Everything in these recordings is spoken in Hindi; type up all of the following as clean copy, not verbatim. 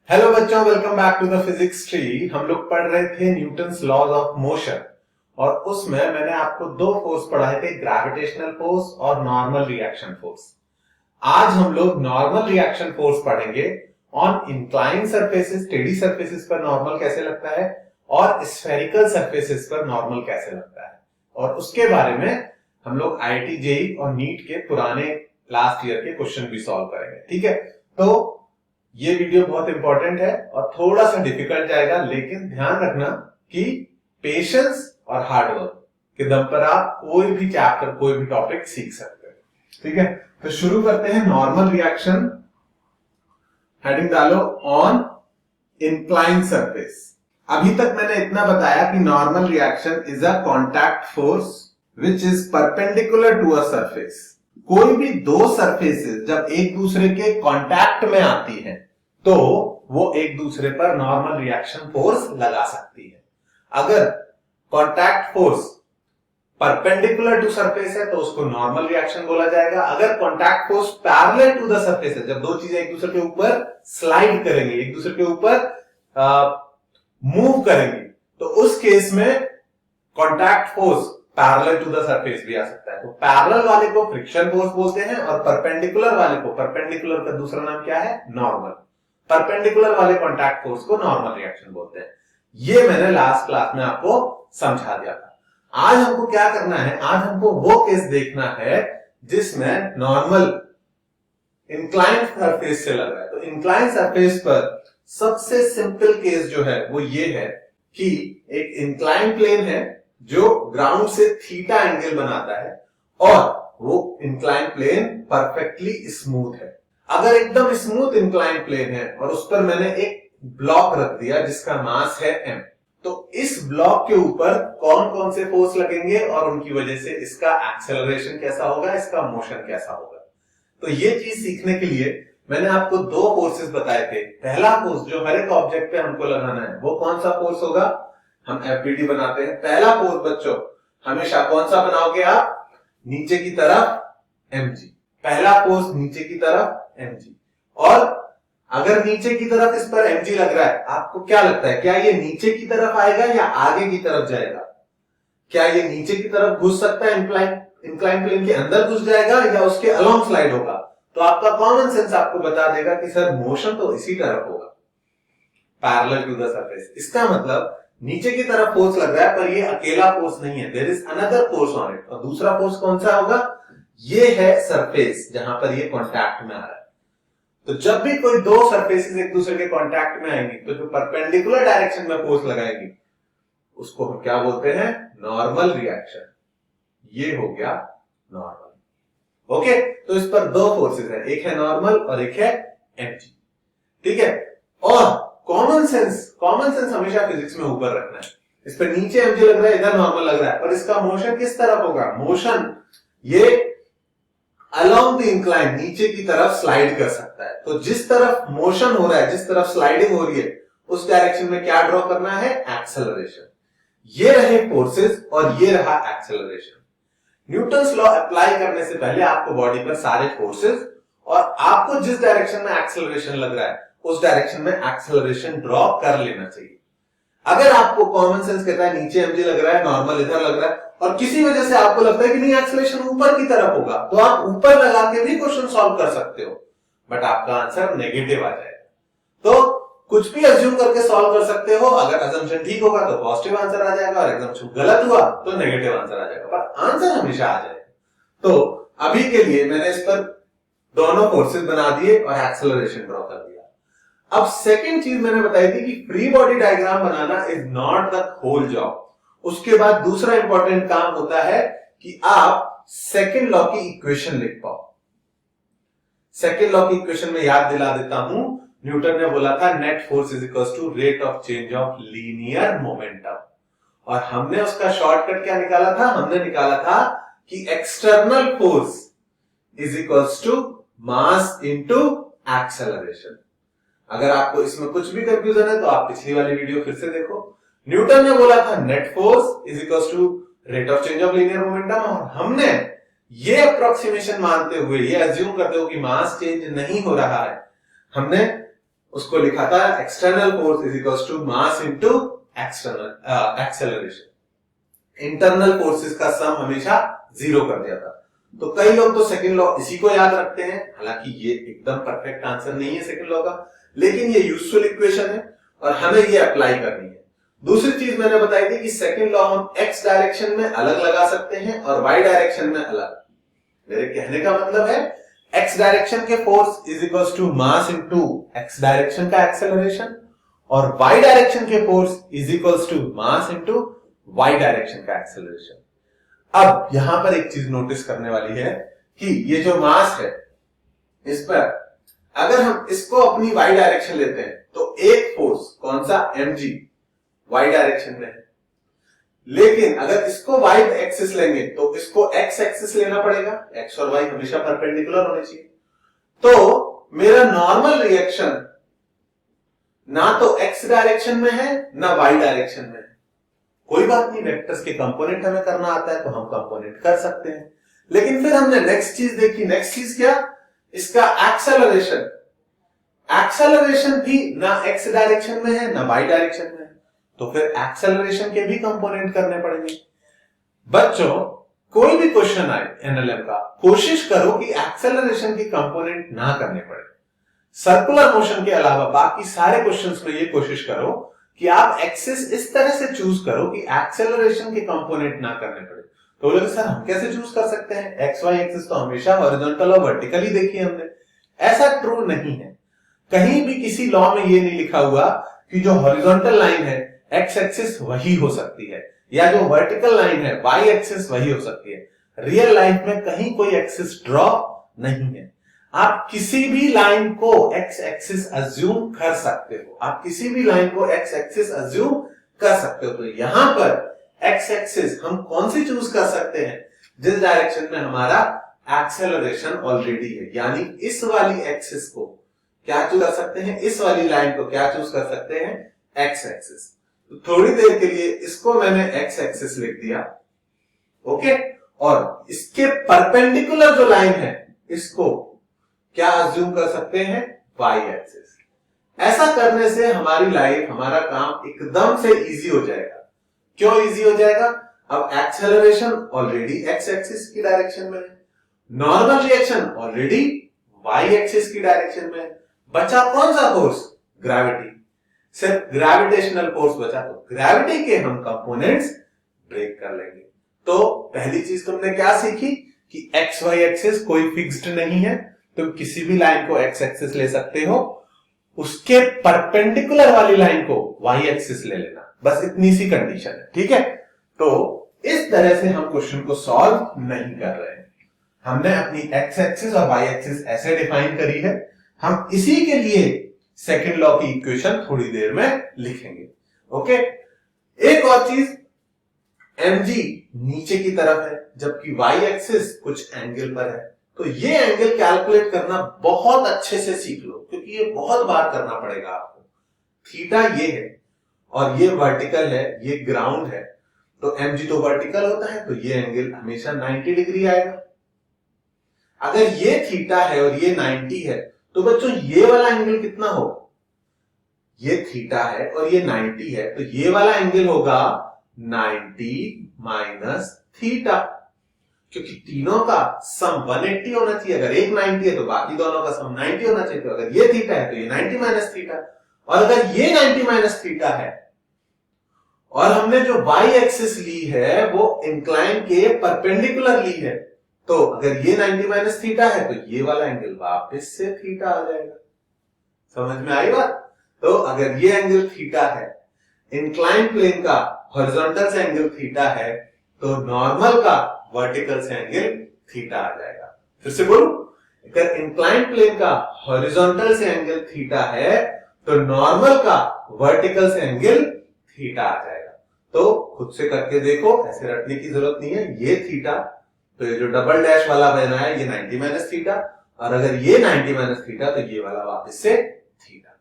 हेलो बच्चों, welcome back to the physics tree. हम लोग पढ़ रहे थे न्यूटन्स लॉज ऑफ मोशन और उसमें मैंने आपको दो फोर्स पढ़ाए थे, ग्रेविटेशनल फोर्स और नॉर्मल रिएक्शन फोर्स। आज हम लोग नॉर्मल रिएक्शन फोर्स पढ़ेंगे ऑन इंक्लाइन सरफेसेस। टेढ़ी सरफेसेस पर नॉर्मल कैसे लगता है और स्फेरिकल सरफेसेस पर नॉर्मल कैसे लगता है, और उसके बारे में हम लोग आईआईटी जेईई और नीट के पुराने लास्ट ईयर के क्वेश्चन भी सॉल्व करेंगे। ठीक है, तो ये वीडियो बहुत इंपॉर्टेंट है और थोड़ा सा डिफिकल्ट जाएगा, लेकिन ध्यान रखना कि पेशेंस और हार्डवर्क के दम पर आप कोई भी चैप्टर, कोई भी टॉपिक सीख सकते हैं। ठीक है, तो शुरू करते हैं। नॉर्मल रिएक्शन, हेडिंग डालो ऑन इंक्लाइन सरफेस। अभी तक मैंने इतना बताया कि normal reaction is a contact force which is perpendicular to a surface. कोई भी दो सरफेसेस जब एक दूसरे के कांटेक्ट में आती हैं तो वो एक दूसरे पर नॉर्मल रिएक्शन फोर्स लगा सकती है। अगर contact force perpendicular to surface है तो उसको नॉर्मल रिएक्शन बोला जाएगा। अगर contact force parallel to the surface है, जब दो चीजें एक दूसरे के ऊपर स्लाइड करेंगी, एक दूसरे के ऊपर मूव करेंगी, तो उस केस में contact force parallel to the surface भी आ सकता है। तो पैरेलल वाले को फ्रिक्शन फोर्स बोलते हैं और परपेंडिकुलर वाले को, परपेंडिकुलर का दूसरा नाम क्या है? नॉर्मल। परपेंडिकुलर वाले कांटेक्ट फोर्स को नॉर्मल रिएक्शन बोलते हैं। ये मैंने लास्ट क्लास में आपको समझा दिया था। आज हमको क्या करना है? आज हमको वो केस देखना है जिसमें नॉर्मल इंक्लाइन सरफेस से लग रहा है। तो इंक्लाइन सरफेस पर सबसे सिंपल केस जो है वो ये है कि एक इंक्लाइन प्लेन है जो ग्राउंड से थीटा एंगल बनाता है और वो इंक्लाइन प्लेन परफेक्टली स्मूथ है। अगर एकदम स्मूथ इंक्लाइन प्लेन है और उस पर मैंने एक ब्लॉक रख दिया जिसका मास है m, तो इस ब्लॉक के ऊपर कौन कौन से फोर्स लगेंगे और उनकी वजह से इसका एक्सेलरेशन कैसा होगा, इसका मोशन कैसा होगा। तो ये चीज सीखने के लिए मैंने आपको दो फोर्सेस बताए थे। पहला फोर्स जो हर एक ऑब्जेक्ट पे हमको लगाना है वो कौन सा फोर्स होगा? हम एफबीडी बनाते हैं। पहला फोर्स बच्चों हमेशा कौन सा बनाओगे आप? नीचे की तरफ mg। पहला फोर्स नीचे की तरफ mg। और अगर नीचे की तरफ इस पर mg लग रहा है, आपको क्या लगता है, क्या ये नीचे की तरफ आएगा या आगे की तरफ जाएगा? क्या ये नीचे की तरफ घुस सकता है, इंक्लाइन प्लेन के अंदर घुस जाएगा, या उसके अलोंग स्लाइड होगा? तो आपका कॉमन सेंस आपको बता देगा कि सर मोशन तो इसी तरफ होगा, पैरेलल टू द सरफेस। इसका मतलब नीचे की तरफ फोर्स लग रहा है पर ये अकेला फोर्स नहीं है, there is another force on it. और दूसरा फोर्स कौन सा होगा? ये है सरफेस जहां पर ये कांटेक्ट में आ रहा है। तो जब भी कोई दो सरफेसेस एक दूसरे के कांटेक्ट में आएंगी तो जो परपेंडिकुलर डायरेक्शन में फोर्स लगाएगी उसको हम क्या बोलते हैं? Normal reaction. ये हो गया नॉर्मल। ओके, तो इस पर दो फोर्सेस है, एक है नॉर्मल और एक है mg। ठीक है, और कॉमन सेंस हमेशा फिजिक्स में ऊपर रखना है। इस पर नीचे mg लग रहा है, इधर नॉर्मल लग रहा है, पर इसका मोशन किस तरफ होगा? मोशन ये अलोंग द इंक्लाइन नीचे की तरफ स्लाइड कर सकता है। तो जिस तरफ मोशन हो रहा है, जिस तरफ स्लाइडिंग हो रही है, उस डायरेक्शन में क्या ड्रॉ करना है? एक्सेलरेशन। ये रहे फोर्सेस और ये रहा एक्सेलरेशन। न्यूटन्स लॉ अप्लाई करने से पहले आपको बॉडी पर सारे फोर्सेस और आपको जिस डायरेक्शन में एक्सेलरेशन लग रहा है उस डायरेक्शन में एक्सेलरेशन ड्रॉ कर लेना चाहिए। अगर आपको कॉमन सेंस कहता है नीचे mg लग रहा है, नॉर्मल इधर लग रहा है, और किसी वजह से आपको लगता है कि नहीं एक्सेलरेशन ऊपर की तरफ होगा, तो आप ऊपर लगा के भी क्वेश्चन सॉल्व कर सकते हो, बट आपका आंसर नेगेटिव आ जाएगा। तो कुछ भी अज्यूम करके सॉल्व कर सकते हो। अगर अजम्पशन ठीक होगा तो पॉजिटिव आंसर आ जाएगा, और अजम्पशन गलत हुआ तो नेगेटिव आंसर आ जाएगा, पर आंसर हमेशा आ जाएगा। तो अभी के लिए मैंने इस पर दोनों फोर्सेस बना दिए और एक्सेलरेशन ड्रॉ कर दिया। अब सेकंड चीज मैंने बताई थी कि फ्री बॉडी डायग्राम बनाना is not the whole job. उसके बाद दूसरा इंपॉर्टेंट काम होता है कि आप सेकंड लॉ की इक्वेशन लिख पाओ। सेकंड लॉ की इक्वेशन में याद दिला देता हूं, न्यूटन ने बोला था net force is equal to rate of change of linear momentum, और हमने उसका शॉर्टकट क्या निकाला था? हमने निकाला था कि external force is equal to mass into acceleration. अगर आपको इसमें कुछ भी कंफ्यूजन है तो आप पिछली वाली वीडियो फिर से देखो। न्यूटन ने बोला था net force is equal to rate of change of linear momentum, और हमने ये अप्रोक्सीमेशन मानते हुए, ये अज्यूम करते हुए कि मास चेंज नहीं हो रहा है, हमने उसको लिखा था external force is equal to mass into external acceleration. Internal forces का सम हमेशा 0 कर दिया था। तो कई लोग तो सेकंड लॉ इसी को याद रखते हैं, हालांकि ये एकदम परफेक्ट आंसर नहीं है सेकंड लॉ का, लेकिन ये यूजफुल इक्वेशन है और हमें ये अप्लाई करनी है। दूसरी चीज मैंने बताई थी कि सेकंड लॉ हम एक्स डायरेक्शन में अलग लगा सकते हैं और वाई डायरेक्शन में अलग। मेरे कहने का मतलब है एक्स डायरेक्शन के force is equal to mass into x direction का एक्सेलरेशन और वाई डायरेक्शन के force is equal to mass into y direction का एक्सेलरेशन। अब यहां पर एक चीज नोटिस करने वाली है कि ये जो मास है इस पर अगर हम इसको अपनी वाई डायरेक्शन लेते हैं तो एक फोर्स कौन सा mg वाई डायरेक्शन में है, लेकिन अगर इसको वाई एक्सिस लेंगे तो इसको एक्स एक्सिस लेना पड़ेगा, एक्स और वाई हमेशा परपेंडिकुलर होने चाहिए। तो मेरा नॉर्मल रिएक्शन ना तो एक्स डायरेक्शन में है ना वाई डायरेक्शन में है। कोई बात नहीं, वेक्टर्स के कंपोनेंट हमें करना आता है तो हम कंपोनेंट कर सकते हैं। लेकिन फिर हमने नेक्स्ट चीज देखी, नेक्स्ट चीज क्या, इसका एक्सेलरेशन। एक्सेलरेशन भी ना एक्स डायरेक्शन में है ना वाई डायरेक्शन में है, तो फिर एक्सेलरेशन के भी कंपोनेंट करने पड़ेंगे। बच्चों कोई भी क्वेश्चन आए एनएलएम का, कोशिश करो कि एक्सेलरेशन के कंपोनेंट ना करने पड़े। सर्कुलर मोशन के अलावा बाकी सारे क्वेश्चंस में ये कोशिश करो कि आप एक्सिस इस तरह से चूज करो कि एक्सेलरेशन के कंपोनेंट ना करने पड़े। तो बोले सर हम कैसे चूज कर सकते हैं, एक्स वाई एक्सिस तो हमेशा हॉरिजॉन्टल और वर्टिकल ही देखी हमने। ऐसा ट्रू नहीं है, कहीं भी किसी लॉ में ये नहीं लिखा हुआ कि जो हॉरिजॉन्टल लाइन है एक्स एक्सिस वही हो सकती है या जो वर्टिकल लाइन है वाई एक्सिस वही हो सकती है। रियल लाइफ में कहीं कोई एक्सिस ड्रॉ नहीं है। आप किसी भी लाइन को एक्स एक्सिस अज्यूम कर सकते हो, आप किसी भी लाइन को एक्स एक्सिस अज्यूम कर सकते हो। तो यहां पर एक्स एक्सिस हम कौन सी चूज कर सकते हैं, जिस डायरेक्शन में हमारा एक्सेलरेशन ऑलरेडी है, यानी इस वाली एक्सिस को क्या चूज कर सकते हैं, इस वाली लाइन को क्या चूज कर सकते हैं, एक्स एक्सिस। तो थोड़ी देर के लिए इसको मैंने एक्स एक्सिस लिख दिया, ओके, और इसके परपेंडिकुलर जो लाइन है इसको क्या अज्यूम कर सकते हैं, वाई एक्सिस। ऐसा करने से हमारी लाइफ, हमारा काम एकदम से इजी हो जाएगा। क्यों इजी हो जाएगा, अब एक्सेलरेशन ऑलरेडी एक्स एक्सिस की डायरेक्शन में है, normal reaction already y axis की डायरेक्शन में है, बचा कौन सा फोर्स, ग्रेविटी। सिर्फ ग्रेविटेशनल फोर्स बचा, तो ग्रेविटी के हम कंपोनेंट्स ब्रेक कर लेंगे। तो पहली चीज तुमने क्या सीखी कि एक्स वाई एक्सिस कोई फिक्स्ड नहीं है, तुम किसी भी लाइन को एक्स एक्सिस ले सकते हो, उसके परपेंडिकुलर वाली लाइन को वाई एक्सिस ले लेना, बस इतनी सी कंडीशन है, ठीक है। तो इस तरह से हम क्वेश्चन को सॉल्व नहीं कर रहे हैं, हमने अपनी एक्स एक्सिस और वाई एक्सिस ऐसे डिफाइन करी है। हम इसी के लिए सेकंड लॉ की इक्वेशन थोड़ी देर में लिखेंगे, ओके। एक और चीज, mg नीचे की तरफ है जबकि वाई एक्सिस कुछ एंगल पर है, तो ये एंगल कैलकुलेट करना बहुत अच्छे से सीख लो, क्योंकि ये बहुत बार करना पड़ेगा आपको। थीटा ये है और ये वर्टिकल है, ये ग्राउंड है, तो mg तो वर्टिकल होता है, तो ये एंगल हमेशा 90 डिग्री आएगा। अगर ये थीटा है और ये 90 है, तो बच्चों ये वाला एंगल कितना होगा, ये थीटा है और ये 90 है, तो ये वाला एंगल होगा 90 माइनस थीटा, क्योंकि तीनों का सम 180 होना चाहिए। अगर एक 90 है तो बाकी दोनों का सम 90 होना चाहिए। तो अगर ये थीटा है तो ये 90 माइनस थीटा, और अगर ये 90 माइनस थीटा है और हमने जो वाई एक्सिस ली है वो इंक्लाइन के परपेंडिकुलर ली है, तो अगर ये 90 माइनस थीटा है तो ये वाला एंगल वापस से थीटा आ जाएगा। समझ में आई बात। तो अगर ये एंगल थीटा है, इंक्लाइन प्लेन का हॉरिजॉन्टल से एंगल थीटा है, तो नॉर्मल का वर्टिकल से एंगल थीटा आ जाएगा। फिर से बोलूं, अगर इंक्लाइन प्लेन का हॉरिजॉन्टल से एंगल थीटा है तो नॉर्मल का वर्टिकल से एंगल थीटा आ जाएगा। तो खुद से करके देखो, ऐसे रटने की जरूरत नहीं है। ये थीटा, तो ये जो डबल डैश वाला बना है ये 90 माइनस थीटा, और अगर ये 90 माइनस थीटा तो ये वाला वापस से थीटा।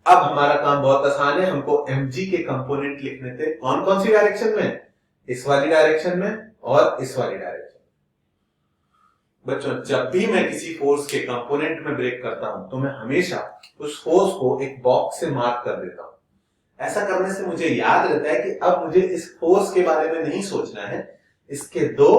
अब हमारा काम बहुत आसान है, हमको mg के कंपोनेंट लिखने थे। कौन कौन सी डायरेक्शन में, इस वाली डायरेक्शन में और इस वाली डायरेक्शन। बच्चों जब भी मैं किसी फोर्स के कंपोनेंट में ब्रेक करता हूं तो मैं हमेशा उस फोर्स को एक बॉक्स से मार्क कर देता हूं। ऐसा करने से मुझे याद रहता है कि अब मुझे इस फोर्स के बारे में नहीं सोचना है, इसके दो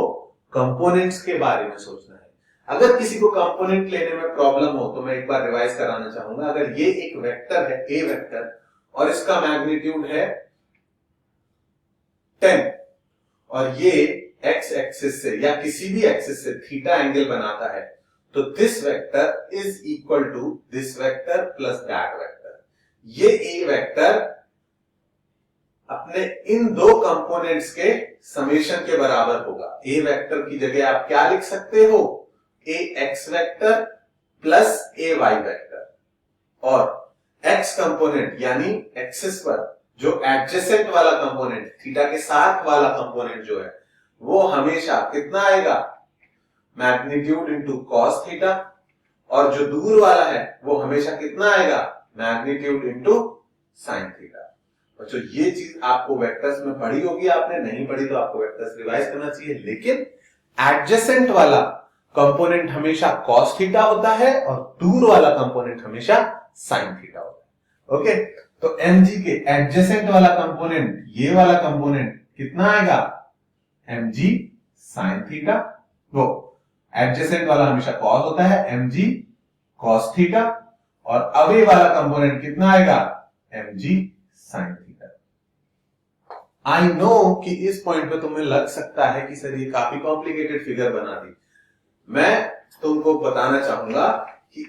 कंपोनेंट्स के बारे में सोचना है। अगर किसी को कंपोनेंट लेने में प्रॉब्लम हो तो मैं एक बार रिवाइज कराना चाहूंगा। अगर ये एक वेक्टर है ए वेक्टर और इसका मैग्नीट्यूड है 10 और ये एक्स एक्सिस से या किसी भी एक्सिस से थीटा एंगल बनाता है तो this vector is equal to this vector plus that vector. ये ए वेक्टर अपने इन दो कंपोनेंट्स के समेशन के बराबर होगा। ए वेक्टर की जगह आप क्या लिख सकते हो, ए एक्स वेक्टर प्लस ए वाई वेक्टर, और एक्स कंपोनेंट यानी एक्सिस पर जो एडजेसेंट वाला कंपोनेंट थीटा के साथ वाला कंपोनेंट जो है वो हमेशा कितना आएगा, मैग्नीट्यूड इनटू कॉस थीटा, और जो दूर वाला है वो हमेशा कितना आएगा, मैग्नीट्यूड इनटू साइन थीटा। बच्चों ये चीज आपको वेक्टर्स में पढ़ी होगी, आपने नहीं पढ़ी तो आपको वेक्टर्स रिवाइज करना चाहिए। लेकिन एडजेसेंट वाला कंपोनेंट हमेशा कॉस थीटा होता है और दूर वाला कंपोनेंट हमेशा साइन थीटा होता है। ओके, तो mg के एडजेसेंट वाला कंपोनेंट, ये वाला कंपोनेंट कितना आएगा, mg साइन थीटा। वो एडजेसेंट वाला हमेशा कॉस होता है, mg कॉस थीटा, और अवे वाला कंपोनेंट कितना आएगा, mg sine theta. I know कि इस पॉइंट पे तुम्हें लग सकता है कि सर ये काफी कॉम्प्लिकेटेड फिगर बना दी। मैं तुमको बताना चाहूंगा कि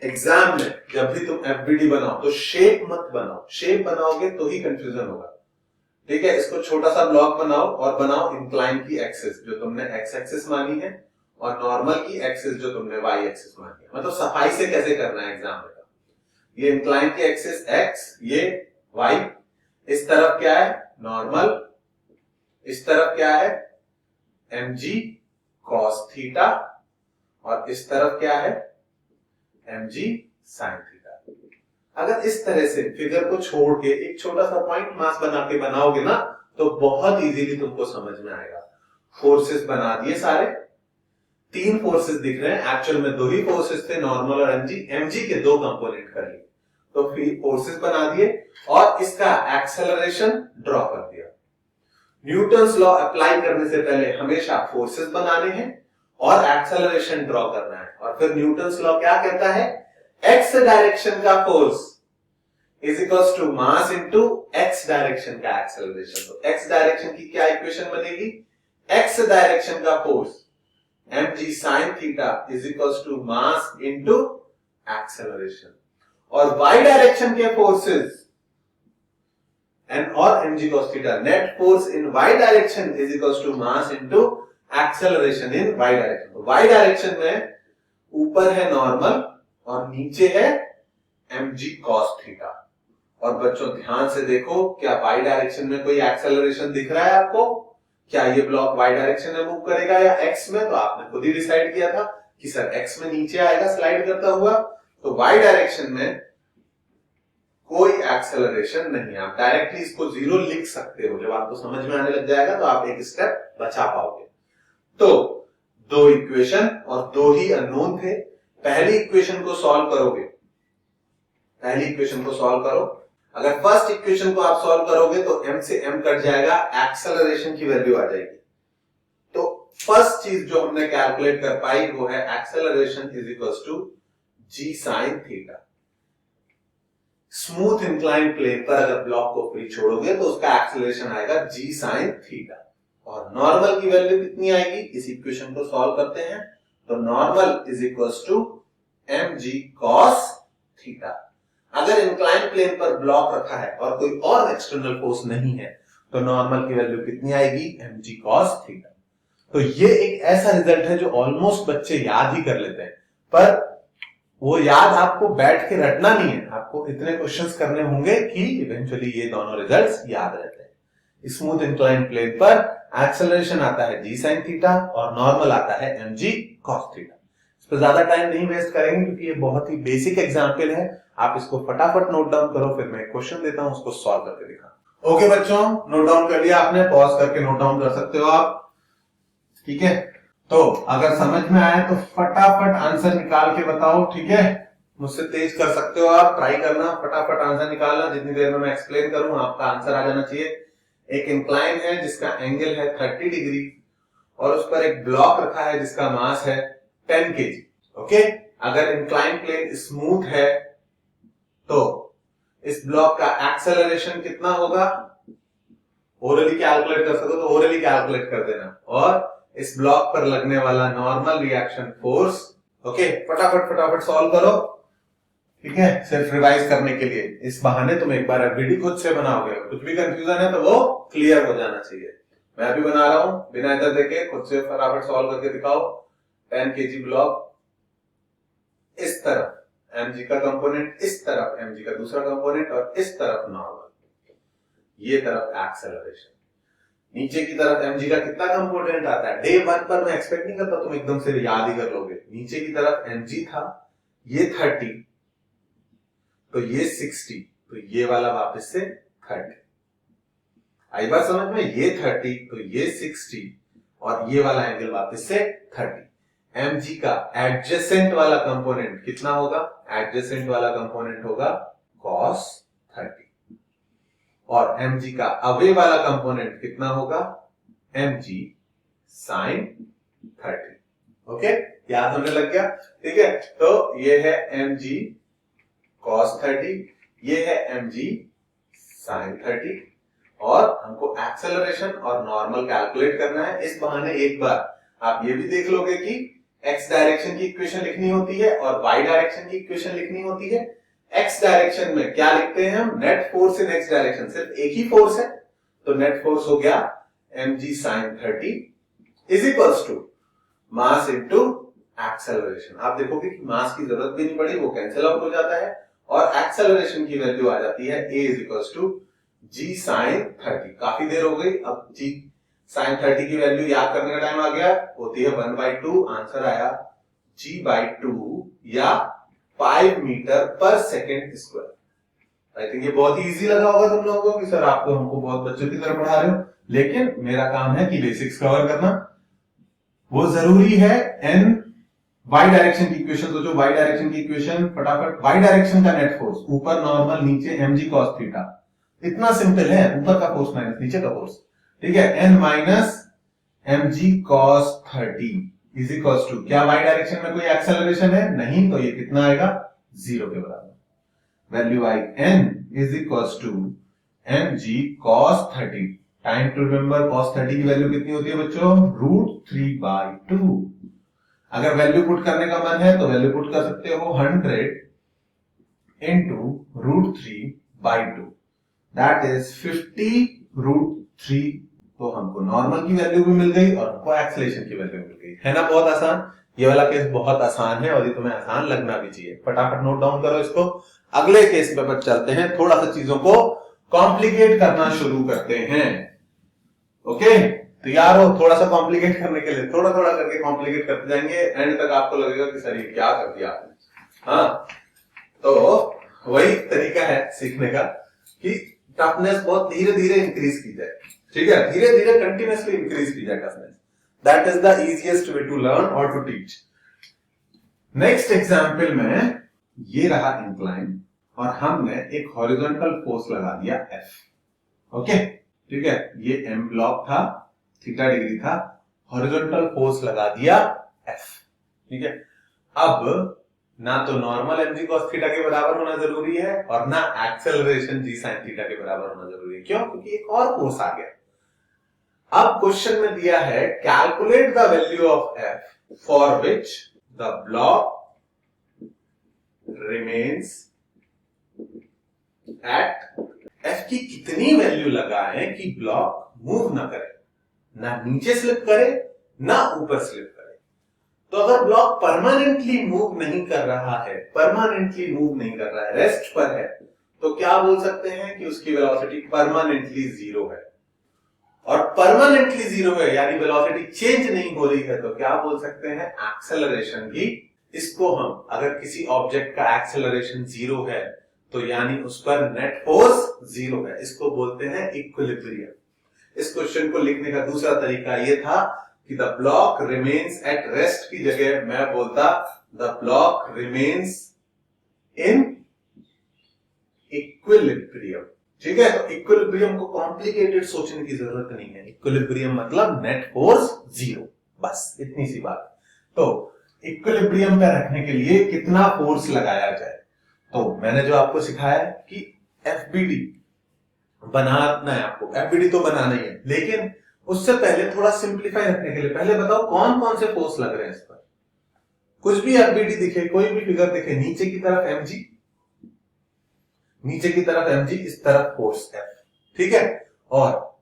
एग्जाम में जब भी तुम एफबीडी बनाओ तो शेप मत बनाओ, शेप बनाओगे तो ही कंफ्यूजन होगा। ठीक है, इसको छोटा सा ब्लॉक बनाओ और बनाओ इंक्लाइन की एक्सिस जो तुमने एक्स एक्सिस मानी है और नॉर्मल की एक्सिस जो तुमने वाई एक्सिस मानी है। मतलब सफाई से कैसे करना है एग्जाम में, ये इंक्लाइन की एक्सिस एक्स, ये वाई, इस तरफ क्या है नॉर्मल, इस तरफ क्या है mg cos थीटा, और इस तरफ क्या है mg sin थीटा। अगर इस तरह से फिगर को छोड़ के एक छोटा सा पॉइंट मास बना के बनाओगे ना तो बहुत इजीली तुमको समझ में आएगा। फोर्सेस बना दिए सारे, तीन फोर्सेस दिख रहे हैं, एक्चुअल में दो ही फोर्सेस थे, नॉर्मल और mg के दो कंपोनेंट कर लिए, तो फिर फोर्सेस बना दिए और इसका एक्सेलरेशन ड्रॉ कर दिया। न्यूटन्स लॉ अप्लाई करने से पहले हमेशा फोर्सेस बनाने हैं और एक्सेलरेशन ड्रॉ करना है, और फिर न्यूटन्स लॉ क्या कहता है, एक्स डायरेक्शन का force is equals to mass into x direction का एक्सेलरेशन। तो एक्स डायरेक्शन की क्या इक्वेशन बनेगी, एक्स डायरेक्शन का force mg sin theta is equals to mass into acceleration, और y डायरेक्शन के फोर्सेस एंड और mg cos theta, net force in y direction is equals to mass into acceleration in y direction. तो y डायरेक्शन में ऊपर है नॉर्मल और नीचे है mg cos थीटा। और बच्चों ध्यान से देखो, क्या y डायरेक्शन में कोई एक्सेलरेशन दिख रहा है आपको, क्या ये ब्लॉक y डायरेक्शन में मूव करेगा या x में, तो आपने खुद ही डिसाइड किया था कि सर x में नीचे आएगा स्लाइड करता हुआ, तो y डायरेक्शन में कोई एक्सेलरेशन नहीं। आप डायरेक्टली इसको जीरो लिख सकते हो, जब आपको समझ में आने लग जाएगा तो आप एक स्टेप बचा पाओगे। तो दो इक्वेशन और दो ही अननोन थे। पहली इक्वेशन को सॉल्व करोगे, पहली इक्वेशन को सॉल्व करो, अगर फर्स्ट इक्वेशन को आप सॉल्व करोगे तो m से m कट जाएगा, एक्सेलरेशन की वैल्यू आ जाएगी। तो फर्स्ट चीज जो हमने कैलकुलेट कर पाई वो है acceleration is equals to g sin theta. Smooth incline plane पर अगर ब्लॉक को फ्री छोड़ोगे तो उसका एक्सेलरेशन आएगा g sin थीटा, और नॉर्मल की वैल्यू कितनी आएगी, इस इक्वेशन को सॉल्व करते हैं, तो normal is equals to mg cos theta. अगर इंक्लाइन प्लेन पर ब्लॉक रखा है और कोई और एक्सटर्नल फोर्स नहीं है तो नॉर्मल की वैल्यू कितनी आएगी, mg cos थीटा। तो ये एक ऐसा रिजल्ट है जो ऑलमोस्ट बच्चे याद ही कर लेते हैं, पर वो याद आपको बैठ के रटना नहीं है, आपको इतने क्वेश्चंस करने होंगे कि इवेंचुअली ये दोनों रिजल्ट्स याद रहते हैं। स्मूथ इंक्लाइन प्लेन पर एक्सेलरेशन आता है g sin थीटा और नॉर्मल आता है mg cos थीटा। इस पर ज्यादा टाइम नहीं वेस्ट करेंगे क्योंकि ये बहुत ही बेसिक एग्जांपल है, आप इसको फटाफट नोट डाउन करो, फिर मैं एक क्वेश्चन देता हूं उसको सॉल्व करके दिखा। ओके बच्चों, नोट डाउन कर लिया आपने, पॉज करके नोट डाउन कर सकते हो आप, ठीक है। तो अगर समझ में आए तो फटाफट आंसर निकाल के बताओ, ठीक है। मुझसे तेज कर सकते हो आप, ट्राई करना, फटाफट आंसर निकालना। जितनी देर में मैं एक्सप्लेन करूं आपका आंसर आ जाना चाहिए। एक इंक्लाइन है जिसका एंगल है 30 डिग्री और उस पर एक ब्लॉक रखा है जिसका मास है 10 केजी। ओके, अगर इंक्लाइन प्लेन स्मूथ है तो इस ब्लॉक का एक्सेलरेशन कितना होगा? ओरली कैलकुलेट कर सको तो ओरली कैलकुलेट कर देना। और इस ब्लॉक पर लगने वाला नॉर्मल रिएक्शन फोर्स। ओके, फटाफट फटाफट सॉल्व करो, ठीक है, सिर्फ रिवाइज करने के लिए। इस बहाने तुम एक बार वीडियो खुद से बनाओगे, कुछ भी कंफ्यूजन है तो वो क्लियर हो जाना चाहिए। मैं भी बना रहा हूं बिना इधर देखे, खुद से फटाफट सॉल्व करके दिखाओ। 10 केजी ब्लॉक, इस तरफ mg का कंपोनेंट, इस तरफ mg का दूसरा कंपोनेंट और इस तरफ नॉर्मल, ये तरफ एक्सेलरेशन। नीचे की तरफ mg का कितना कंपोनेंट आता है? डे 1 पर मैं एक्सपेक्ट नहीं करता तुम एकदम से याद ही कर लोगे। नीचे की तरफ mg था, ये 30, तो ये 60, तो ये वाला वापस से 30। आई बात समझ में? ये 30 तो ये 60 और ये वाला एंगल वापस से 30। mg का एडजेसेंट वाला कंपोनेंट कितना होगा? एडजेसेंट वाला कंपोनेंट होगा cos 30 और mg का अवे वाला कंपोनेंट कितना होगा? mg sin 30। ओके, याद होने लग गया, ठीक है। तो ये है mg cos 30, ये है mg sin 30 और हमको एक्सेलरेशन और नॉर्मल कैलकुलेट करना है। इस बहाने एक बार आप ये भी देख लोगे कि x डायरेक्शन की इक्वेशन लिखनी होती है और y डायरेक्शन की इक्वेशन लिखनी होती है। x डायरेक्शन में क्या लिखते हैं हम? नेट फोर्स इन x डायरेक्शन, सिर्फ एक ही फोर्स है तो नेट फोर्स हो गया mg sin 30 is equals to mass into acceleration. आप देखोगे कि मास की जरूरत भी नहीं पड़ी, वो कैंसिल आउट हो जाता है और एक्सेलरेशन की वैल्यू आ जाती है a is equals to g sin 30। काफी देर हो गई, अब g sin 30 की वैल्यू याद करने का टाइम आ गया, होती है 1/2। आंसर आया g/2 या 5 मीटर पर सेकेंड स्क्वायर। आई थिंक ये बहुत ही इजी लगा होगा तुम लोगों को कि सर आप तो हमको बहुत बच्चों की तरह पढ़ा रहे हो, लेकिन मेरा काम है कि बेसिक्स कवर करना। वो जरूरी है। n y डायरेक्शन की इक्वेशन सोचो, y डायरेक्शन की इक्वेशन फटाफट। y डायरेक्शन का नेट फोर्स ऊपर नॉर्मल, नीचे mg cos थीटा, इतना सिंपल है। ऊपर का फोर्स माइनस नीचे का फोर्स, ठीक है। n minus mg cos 30 is equal to, क्या y डायरेक्शन में कोई एक्सेलरेशन है? नहीं, तो ये कितना आएगा? 0 के बराबर। वैल्यू आई n is equal to mg cos 30। Time to remember, cos 30 की वैल्यू कितनी होती है बच्चों? √3/2। अगर वैल्यू पुट करने का मन है तो वैल्यू पुट कर सकते हो 100 इंटू √3/2, दैट इज 50√3। तो हमको नॉर्मल की वैल्यू भी मिल गई और हमको एक्सेलरेशन की वैल्यू मिल गई। है ना बहुत आसान? ये वाला केस बहुत आसान है और ये तुम्हें आसान लगना भी चाहिए। फटाफट नोट डाउन करो इसको। अगले केस पे पर चलते हैं, थोड़ा सा चीजों को कॉम्प्लिकेट करना शुरू करते हैं। ओके, तैयार हो? थोड़ा सा कॉम्प्लिकेट करने के लिए थोड़ा थोड़ा करके कॉम्प्लिकेट करते जाएंगे, एंड तक आपको लगेगा कि सर ये क्या कर दिया आपने। हाँ, तो वही तरीका है सीखने का कि टफनेस बहुत धीरे धीरे इंक्रीज की जाए, ठीक है, धीरे धीरे कंटिन्यूअसली इंक्रीज की जाए toughness. That is the easiest way to learn और टू टीच। नेक्स्ट एग्जाम्पल में ये रहा इंक्लाइन और हमने एक हॉरिजॉन्टल फोर्स लगा दिया F। ओके, ठीक है, ये M ब्लॉक था, थीटा डिग्री था, हॉरिजॉन्टल फोर्स लगा दिया F, ठीक है। अब ना तो नॉर्मल mg cos थीटा के बराबर होना जरूरी है और ना एक्सेलरेशन g sin थीटा के बराबर होना जरूरी है। क्यों? क्योंकि एक और फोर्स आ गया। अब क्वेश्चन में दिया है calculate the value of F for which the block remains at. F की कितनी वैल्यू लगाएं कि ब्लॉक मूव ना करे, ना नीचे स्लिप करे ना ऊपर स्लिप करे। तो अगर ब्लॉक परमानेंटली मूव नहीं कर रहा है, परमानेंटली मूव नहीं कर रहा है, रेस्ट पर है, तो क्या बोल सकते हैं कि उसकी वेलोसिटी परमानेंटली 0 है। और परमानेंटली 0 है यानी वेलोसिटी चेंज नहीं हो रही है, तो क्या बोल सकते हैं? एक्सेलरेशन की। इसको हम, अगर किसी ऑब्जेक्ट का एक्सेलरेशन 0 है तो यानी उस पर नेट फोर्स 0 है, इसको बोलते हैं इक्विलिब्रियम। इस क्वेश्चन को लिखने का दूसरा तरीका यह था कि the block remains at rest की जगह मैं बोलता the block remains in equilibrium. ठीक है, तो इक्विलिब्रियम को कॉम्प्लिकेटेड सोचने की जरूरत नहीं है। इक्विलिब्रियम मतलब नेट फोर्स जीरो, बस इतनी सी बात। तो इक्विलिब्रियम पे रखने के लिए कितना फोर्स लगाया जाए, तो मैंने जो आपको सिखाया है कि एफबीडी बनाना है आपको। एफबीडी तो बनाना ही है, लेकिन उससे पहले थोड़ा सिंप्लीफाई रखने के लिए पहले बताओ कौन कौन से फोर्स लग रहे हैं इस पर। कुछ भी एफबीडी दिखे, कोई भी फिगर दिखे, नीचे की तरफ एमजी, नीचे की तरफ एमजी, इस तरफ फोर्स एफ। ठीक है, और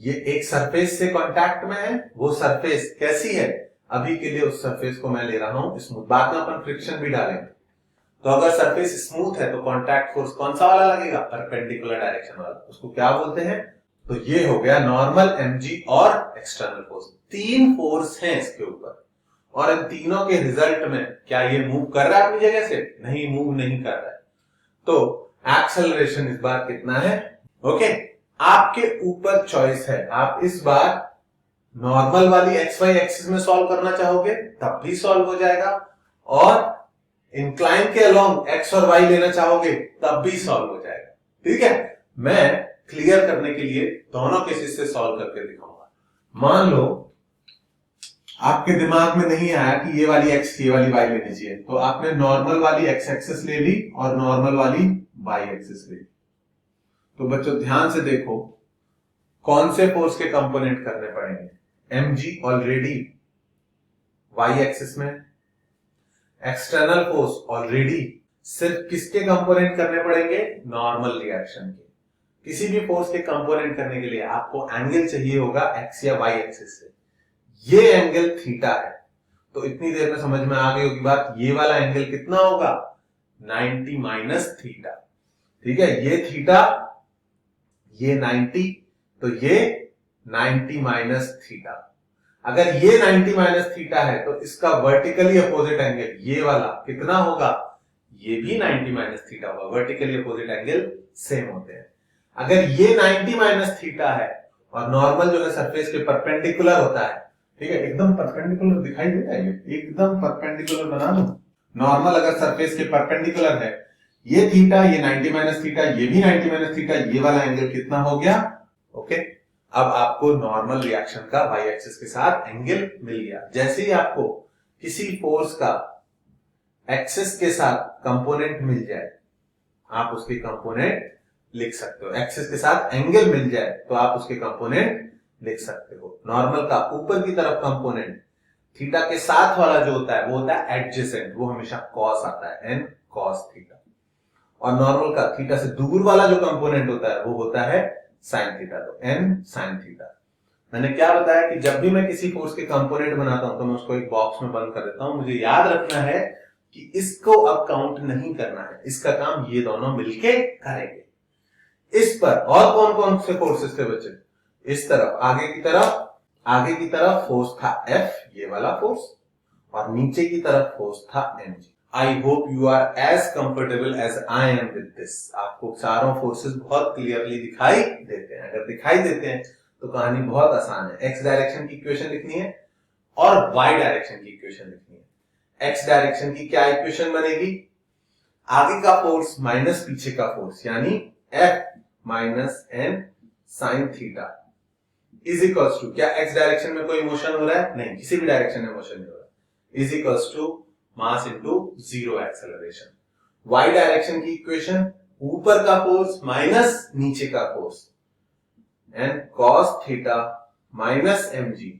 ये एक सरफेस से कांटेक्ट में है। वो सरफेस कैसी है, अभी के लिए उस सरफेस को मैं ले रहा हूं स्मूथ, बाद में अपन फ्रिक्शन भी डालेंगे। तो अगर सरफेस स्मूथ है तो कांटेक्ट फोर्स कौन सा वाला लगेगा, परपेंडिकुलर डायरेक्शन वाला। उसको क्या बोलते हैं, तो ये हो गया नॉर्मल, एमजी और एक्सटर्नल फोर्स। तीन फोर्स हैं इसके ऊपर, और इन तीनों के रिजल्ट में क्या ये मूव कर रहा है अपनी जगह से, नहीं, मूव नहीं कर रहा है। तो एक्सेलरेशन इस बार कितना है, ओके, आपके ऊपर चॉइस है। आप इस बार नॉर्मल वाली एक्स वाई एक्सिस में सॉल्व करना चाहोगे तब भी सॉल्व हो जाएगा, और इंक्लाइन के अलोंग एक्स और वाई लेना चाहोगे तब भी सॉल्व हो जाएगा। ठीक है, मैं क्लियर करने के लिए दोनों केसेस से सॉल्व करके दिखाऊंगा। मान लो आपके दिमाग में नहीं आया कि ये वाली एक्स ये वाली वाई लेनी चाहिए, तो आपने नॉर्मल वाली एक्स एक्सिस ले ली और नॉर्मल वाली वाई एक्सिस ले ली। तो बच्चों ध्यान से देखो कौन से फोर्स के कंपोनेंट करने पड़ेंगे। एमजी ऑलरेडी वाई एक्सिस में, एक्सटर्नल फोर्स ऑलरेडी सिर्फ किसके कंपोनेंट करने पड़ेंगे, नॉर्मल रिएक्शन के। किसी भी फोर्स के कंपोनेंट करने के लिए आपको एंगल चाहिए होगा एक्स या वाई एक्सिस से। ये एंगल थीटा है, तो इतनी देर में समझ में आ गई होगी बात, ये वाला एंगल कितना होगा, 90 माइनस थीटा। ठीक है, ये थीटा, ये 90, तो ये 90 माइनस थीटा। अगर ये 90 माइनस थीटा है तो इसका वर्टिकली अपोजिट एंगल ये वाला कितना होगा, ये भी 90 माइनस थीटा होगा। वर्टिकली अपोजिट एंगल सेम होते हैं। अगर ये 90 माइनस थीटा है और नॉर्मल जो है सरफेस के परपेंडिकुलर होता है, ठीक है, एकदम परपेंडिकुलर दिखाई देता है, ये एकदम परपेंडिकुलर बना दो। नॉर्मल अगर सरफेस के परपेंडिकुलर है, ये थीटा, ये 90 माइनस थीटा, ये भी 90 माइनस थीटा, ये वाला एंगल कितना हो गया, ओके। अब आपको नॉर्मल रिएक्शन का वाई एक्सिस के साथ एंगल मिल गया। जैसे ही आपको किसी फोर्स का एक्सिस के साथ कंपोनेंट मिल जाए, आप उसके कंपोनेंट लिख सकते हो। एक्सिस के साथ एंगल मिल जाए तो आप उसके कंपोनेंट लिख सकते हो। नॉर्मल का ऊपर की तरफ कंपोनेंट थीटा के साथ वाला जो होता है वो होता है एडजेसेंट, वो हमेशा कॉस आता है, एन कॉस थीटा। और नॉर्मल का थीटा से दूर वाला जो कंपोनेंट होता है वो होता है साइन थीटा, तो एन साइन थीटा। मैंने क्या बताया कि जब भी मैं किसी फोर्स के कंपोनेंट बनाता हूं तो मैं उसको एक बॉक्स में बंद कर देता हूं। मुझे याद रखना है कि इसको अब काउंट नहीं करना है, इसका काम ये दोनों मिलके करेंगे। इस पर और कौन कौन से फोर्सेस थे बच्चे, इस तरफ आगे की तरफ फोर्स था F, ये वाला फोर्स, और नीचे की तरफ फोर्स था mg। I hope you are as comfortable as I am with this. आपको चारों फोर्सेस बहुत क्लियरली दिखाई देते हैं। अगर दिखाई देते हैं तो कहानी बहुत आसान है। एक्स डायरेक्शन की इक्वेशन लिखनी है और वाई डायरेक्शन की इक्वेशन लिखनी है। एक्स डायरेक्शन की क्या इक्वेशन बनेगी, आगे का फोर्स माइनस पीछे का फोर्स, यानी F minus N sine theta is equals to, क्या एक्स डायरेक्शन में कोई मोशन हो रहा है, नहीं, किसी भी डायरेक्शन में मोशन नहीं हो रहा, is equals to mass into zero acceleration. Y direction की इक्वेशन, ऊपर का फोर्स माइनस नीचे का force, N cos theta minus mg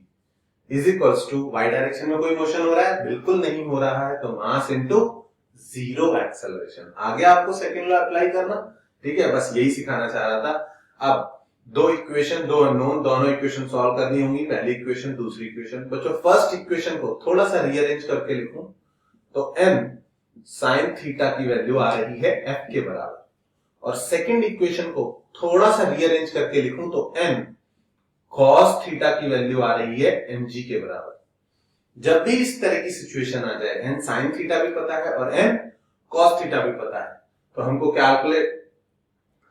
is equals to, y direction में कोई मोशन हो रहा है, बिल्कुल नहीं हो रहा है, तो मास इनटू जीरो एक्सेलरेशन। आगे आपको सेकंड लॉ अप्लाई करना, ठीक है, बस यही सिखाना चाह रहा था। अब दो इक्वेशन, दो अननोन, दोनों इक्वेशन सॉल्व करनी होंगी। पहली इक्वेशन, दूसरी इक्वेशन। बच्चों फर्स्ट इक्वेशन को थोड़ा सा रीअरेंज करके लिखूं तो m साइन थीटा की वैल्यू आ रही है f के बराबर, और सेकंड इक्वेशन को थोड़ा सा रीअरेंज करके लिखूं तो m cos थीटा की वैल्यू आ रही है mg के बराबर। जब भी इस तरह की सिचुएशन आ जाए, n साइन थीटा भी पता है और m cos थीटा भी पता है, तो हमको कैलकुलेट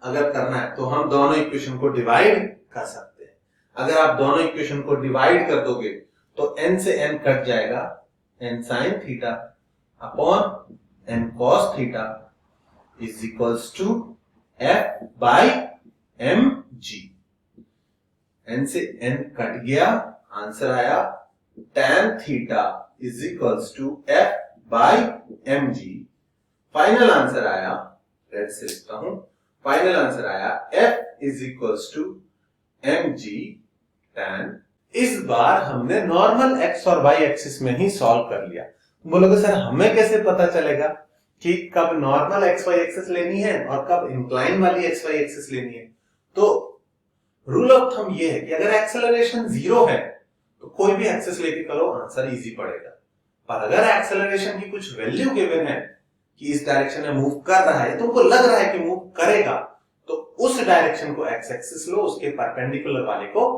अगर करना है तो हम दोनों इक्वेशन को डिवाइड कर सकते हैं। अगर आप दोनों इक्वेशन को डिवाइड कर दोगे तो n से n कट जाएगा, n sin theta upon n cos theta is equals to f by mg। n से n कट गया, आंसर आया tan theta is equals to f by mg। Final answer आया, रेड से लिखता हूं, फाइनल आंसर आया f is equals to mg tan। इस बार हमने नॉर्मल x और y एक्सिस में ही सॉल्व कर लिया। बोलोगे सर हमें कैसे पता चलेगा कि कब नॉर्मल एक्स वाई एक्सिस लेनी है और कब इंक्लाइन वाली एक्स वाई एक्सिस लेनी है? तो रूल ऑफ थंब ये है कि अगर एक्सेलरेशन 0 है तो कोई भी एक्सिस लेके करो, आंसर इजी पड़ेगा। पर अगर एक्सेलरेशन की कुछ वैल्यू गिवन है कि इस डायरेक्शन में मूव कर रहा है, तुमको लग रहा है कि मूव करेगा, तो उस डायरेक्शन को एक्स एक्सिस लो, उसके परपेंडिकुलर वाले को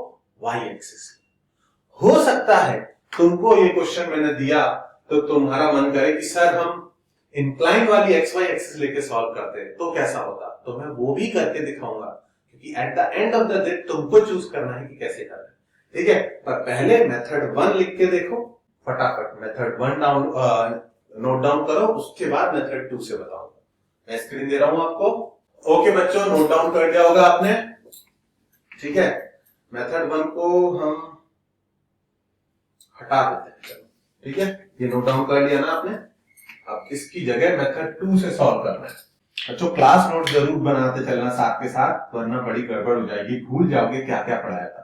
वाई एक्सिस लो। हो सकता है तुमको ये क्वेश्चन मैंने दिया तो तुम्हारा मन करे कि सर हम इंक्लाइन वाली एक्स वाई एक्सिस लेके सॉल्व करते हैं तो कैसा होता, तो मैं वो भी करके दिखाऊंगा, क्योंकि at the end of the day तुमको चूज करना है कि कैसे करना है, ठीक है। पर पहले मेथड 1 लिख के देखो, फटाफट मेथड 1 डाउन नोट डाउन करो, उसके बाद मेथड 2 से बताऊंगा। मैं स्क्रीन दे रहा हूं आपको। ओके बच्चों, नोट डाउन कर दिया होगा आपने, ठीक है। मेथड 1 को हम हटा देते हैं, ठीक है। ये नोट डाउन कर लिया ना आपने, अब इसकी जगह मेथड 2 से सॉल्व करना है। बच्चों क्लास नोट जरूर बनाते चलना साथ के साथ, वरना बड़ी गड़बड़ हो जाएगी, भूल जाओगे क्या क्या पढ़ाया था।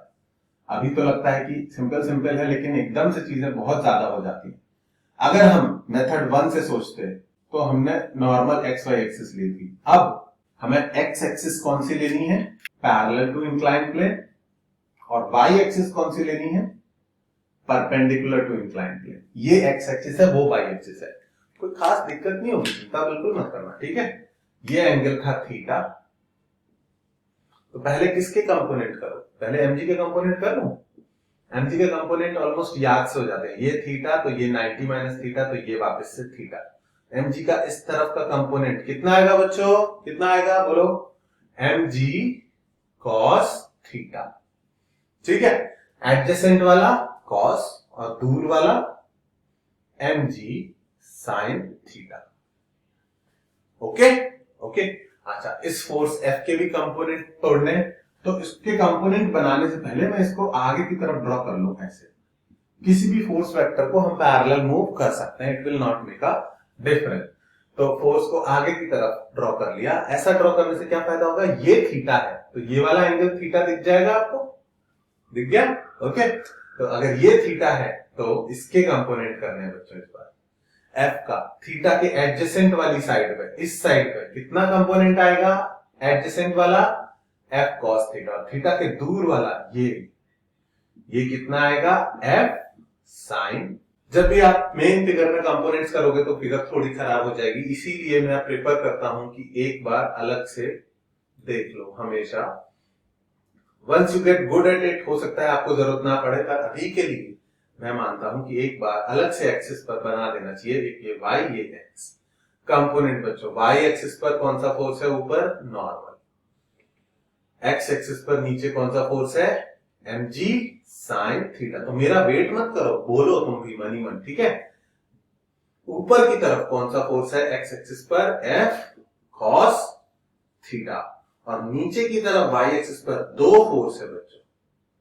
अभी तो लगता है कि सिंपल सिंपल है, लेकिन एकदम से चीजें बहुत ज्यादा हो जाती हैं। अगर हम मेथड 1 से सोचते तो हमने नॉर्मल एक्स वाई एक्सिस ली थी, अब हमें एक्स एक्सिस कौन सी लेनी है, पैरेलल टू इंक्लाइन प्लेन, और वाई एक्सिस कौन सी लेनी है, परपेंडिकुलर टू इंक्लाइन प्लेन। ये एक्स एक्सिस है, वो वाई एक्सिस है, कोई खास दिक्कत नहीं होगी, चिंता बिल्कुल मत करना, ठीक है। ये एंगल था थीटा, तो पहले किसके कंपोनेंट करो, पहले mg के कंपोनेंट कर लूं। mg के कंपोनेंट ऑलमोस्ट याद से हो जाते हैं, ये थीटा तो ये 90 माइनस थीटा तो ये वापस से थीटा। mg का इस तरफ का कंपोनेंट कितना आएगा बच्चों, कितना आएगा बोलो, mg cos थीटा, ठीक है। एडजेसेंट वाला cos और दूर वाला mg sin theta. Okay okay. अच्छा, इस फोर्स F के भी कंपोनेंट तोड़ने, तो इसके कंपोनेंट बनाने से पहले मैं इसको आगे की तरफ ड्रॉ कर लूं। ऐसे किसी भी फोर्स वेक्टर को हम पैरेलल मूव कर सकते हैं, it will not make a difference. तो फोर्स को आगे की तरफ ड्रॉ कर लिया। ऐसा ड्रॉ करने से क्या फायदा होगा, ये थीटा है तो ये वाला एंगल थीटा दिख जाएगा आपको, दिख गया, ओके। तो अगर ये थीटा है तो इसके कंपोनेंट करने हैं बच्चों। इस बार F का थीटा के एडजेसेंट वाली साइड पे, इस साइड पे कितना कंपोनेंट आएगा, एडजेसेंट वाला F cos थीटा, थीटा के दूर वाला ये कितना आएगा, F sin। जब भी आप मेन फिगर में कंपोनेंट्स करोगे तो फिगर थोड़ी खराब हो जाएगी, इसीलिए मैं प्रेफर करता हूं कि एक बार अलग से देख लो हमेशा। Once you get good at it, हो सकता है आपको जरूरत ना पड़े, पर अभी के लिए मैं मानता हूं कि एक बार अलग से एक्सिस पर बना देना चाहिए। एक ये y, ये x कंपोनेंट बच्चों। y एक्सिस पर कौन सा फोर्स है, ऊपर नॉर्मल, x एक्सिस पर नीचे कौन सा फोर्स है, mg sin थीटा। तो मेरा वेट मत करो, बोलो तुम भी मनी मन, ठीक है। ऊपर की तरफ कौन सा फोर्स है, x एक्सिस पर F cos थीटा, और नीचे की तरफ y एक्सिस पर दो फोर्स है बच्चों।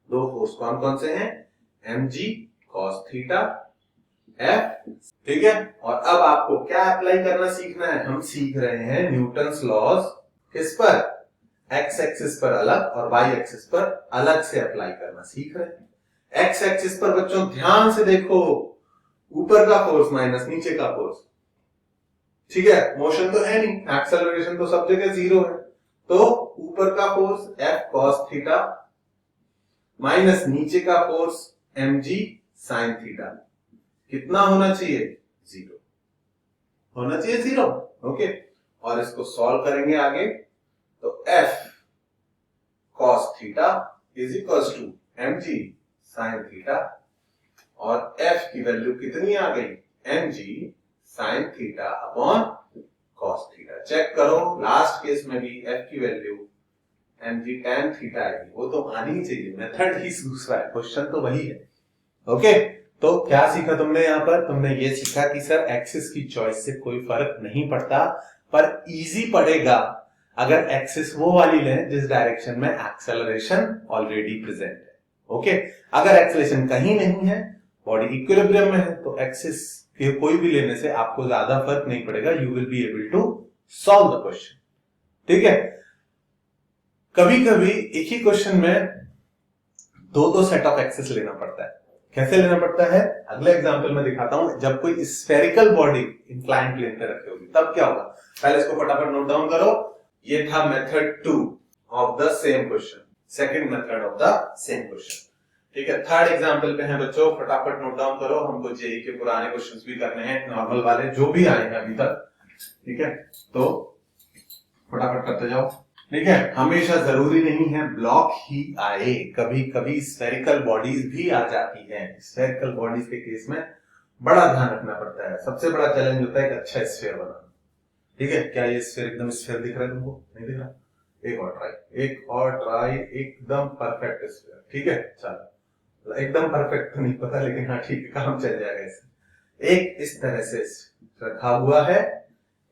दो फोर्स कौन कौन से हैं, mg cos थीटा F, ठीक है। और अब आपको क्या अप्लाई करना सीखना है, हम सीख रहे हैं न्यूटन्स लॉज किस पर, x एक्सिस पर अलग और y एक्सिस पर अलग से अप्लाई करना सीख रहे हैं। x एक्सिस पर बच्चों ध्यान से देखो, ऊपर का फोर्स माइनस नीचे का फोर्स, ठीक है। मोशन तो है नहीं, एक्सेलरेशन तो सब जगह 0 है, तो ऊपर का force F cos theta minus नीचे का फोर्स mg sin थीटा, कितना होना चाहिए, 0 होना चाहिए, 0, ओके। और इसको सॉल्व करेंगे आगे, तो F cos theta is equals to mg sin theta, और F की वैल्यू कितनी आ गई, mg sin theta upon cos theta. Check करो, लास्ट केस में भी F की वैल्यू mg tan थीटा आएगी, वो तो आनी ही चाहिए, मेथड ही दूसरा है, क्वेश्चन तो वही है, ओके। तो क्या सीखा तुमने यहाँ पर? तुमने ये सीखा कि सर एक्सिस की चॉइस से कोई फर्क नहीं पड़ता, पर इजी पड़ेगा अगर एक्सिस वो वाली लें जिस डायरेक्शन में एक्सेलरेशन ऑलरेडी प्रेजेंट है। ओके, अगर एक्सेलरेशन कहीं नहीं है, बॉडी इक्विलिब्रियम में है, तो एक्सिस के कोई भी लेने से आपको ज्यादा फर्क नहीं पड़ेगा। You will be able to solve the question. ठीक है, कभी कभी एक ही क्वेश्चन में दो सेट ऑफ एक्सिस लेना पड़ता है। कैसे लेना पड़ता है अगले एग्जांपल में दिखाता हूं। जब कोई स्फेरिकल बॉडी इंक्लाइंड प्लेन पे रखी होगी तब क्या होगा, पहले इसको फटाफट नोट डाउन करो। ये था method 2 of the same question, second method of the same question. ठीक है, थर्ड एग्जांपल पे है बच्चों, फटाफट नोट डाउन करो। हमको जेई के पुराने क्वेश्चंस भी करने हैं, नॉर्मल वाले जो भी आए हैं अभी तक। ठीक है, तो फटाफट करते जाओ। ठीक है, हमेशा जरूरी नहीं है ब्लॉक ही आए, कभी कभी स्फेरिकल बॉडीज भी आ जाती हैं। स्फेरिकल बॉडीज के केस में बड़ा ध्यान रखना पड़ता है। सबसे बड़ा चैलेंज होता है एक अच्छा स्फीयर बनाना। ठीक है, क्या ये स्फीयर एकदम स्फीयर दिख रहा है तुमको? नहीं दिख रहा? एक और ट्राई, एकदम परफेक्ट स्फीयर। ठीक है, चलो एकदम परफेक्ट तो नहीं पता, लेकिन हाँ ठीक है, काम चल जाएगा इससे। एक इस तरह से रखा हुआ है,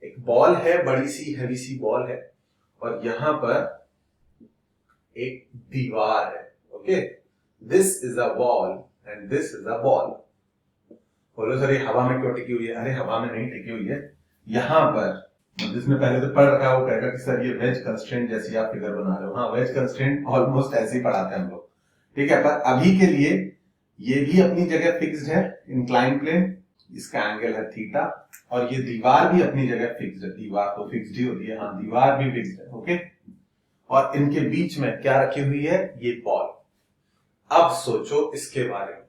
एक बॉल है, बड़ी सी हैवी सी बॉल है, और यहां पर एक दीवार है। Okay, this is a wall and this is a ball. बोलो सर ये हवा में क्यों टिकी हुई है? अरे हवा में नहीं टिकी हुई है, यहां पर जिसने पहले तो पढ़ रखा है वो कहेगा कि सर ये वेज कंस्ट्रेंट जैसी आप फिगर बना रहे हो। हाँ, वेज कंस्ट्रेंट ऑलमोस्ट ऐसे ही पढ़ाते हैं हम लोग। ठीक है, पर अभी के लिए ये भी अपनी जगह फिक्स्ड है, इंक्लाइन प्लेन, इसका एंगल है थीटा, और ये दीवार भी अपनी जगह फिक्स्ड है। दीवार तो फिक्स्ड ही होती है, हाँ दीवार भी फिक्स्ड है। ओके, और इनके बीच में क्या रखी हुई है? ये बॉल। अब सोचो इसके बारे में,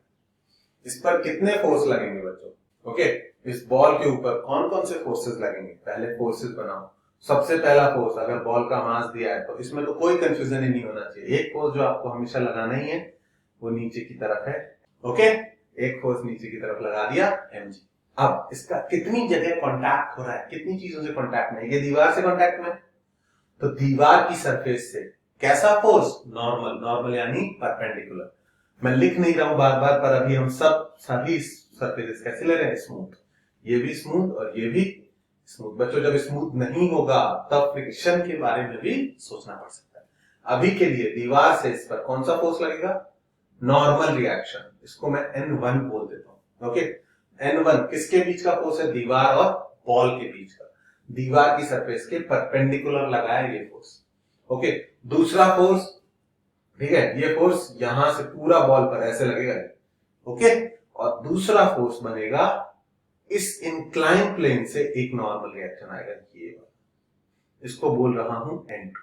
इस पर कितने फोर्स लगेंगे बच्चों? ओके, इस बॉल के ऊपर कौन कौन से फोर्सेस लगेंगे? पहले फोर्सेस बनाओ। सबसे पहला फोर्स, अगर बॉल का मास दिया है तो इसमें तो कोई कंफ्यूजन ही नहीं होना चाहिए। एक फोर्स जो आपको हमेशा लगाना ही है वो नीचे की तरफ है। ओके, एक फोर्स नीचे की तरफ लगा दिया, mg। अब इसका कितनी जगह कांटेक्ट हो रहा है, कितनी चीजों से कांटेक्ट में? ये दीवार से कांटेक्ट में, तो दीवार की सरफेस से कैसा फोर्स? नॉर्मल यानी परपेंडिकुलर। मैं लिख नहीं रहा हूं बार बार, पर अभी हम सभी सरफेसेस कैसे ले रहे हैं? स्मूथ। ये भी स्मूथ और ये भी स्मूथ। बच्चों जब स्मूथ नहीं होगा तब फ्रिक्शन के बारे में भी सोचना पड़ सकता है। अभी के लिए दीवार से इस पर कौन सा फोर्स लगेगा? नॉर्मल रिएक्शन, इसको मैं N1 बोल देता हूं। ओके, N1 किसके बीच का फोर्स है? दीवार और बॉल के बीच का। दीवार की सरफेस के परपेंडिकुलर लगा है ये फोर्स। ओके, दूसरा फोर्स, ठीक है, ये फोर्स यहां से पूरा बॉल पर ऐसे लगेगा। ओके, और दूसरा फोर्स बनेगा इस इंक्लाइन प्लेन से एक नॉर्मल रिएक्शन आएगा, ये इसको बोल रहा हूं N2।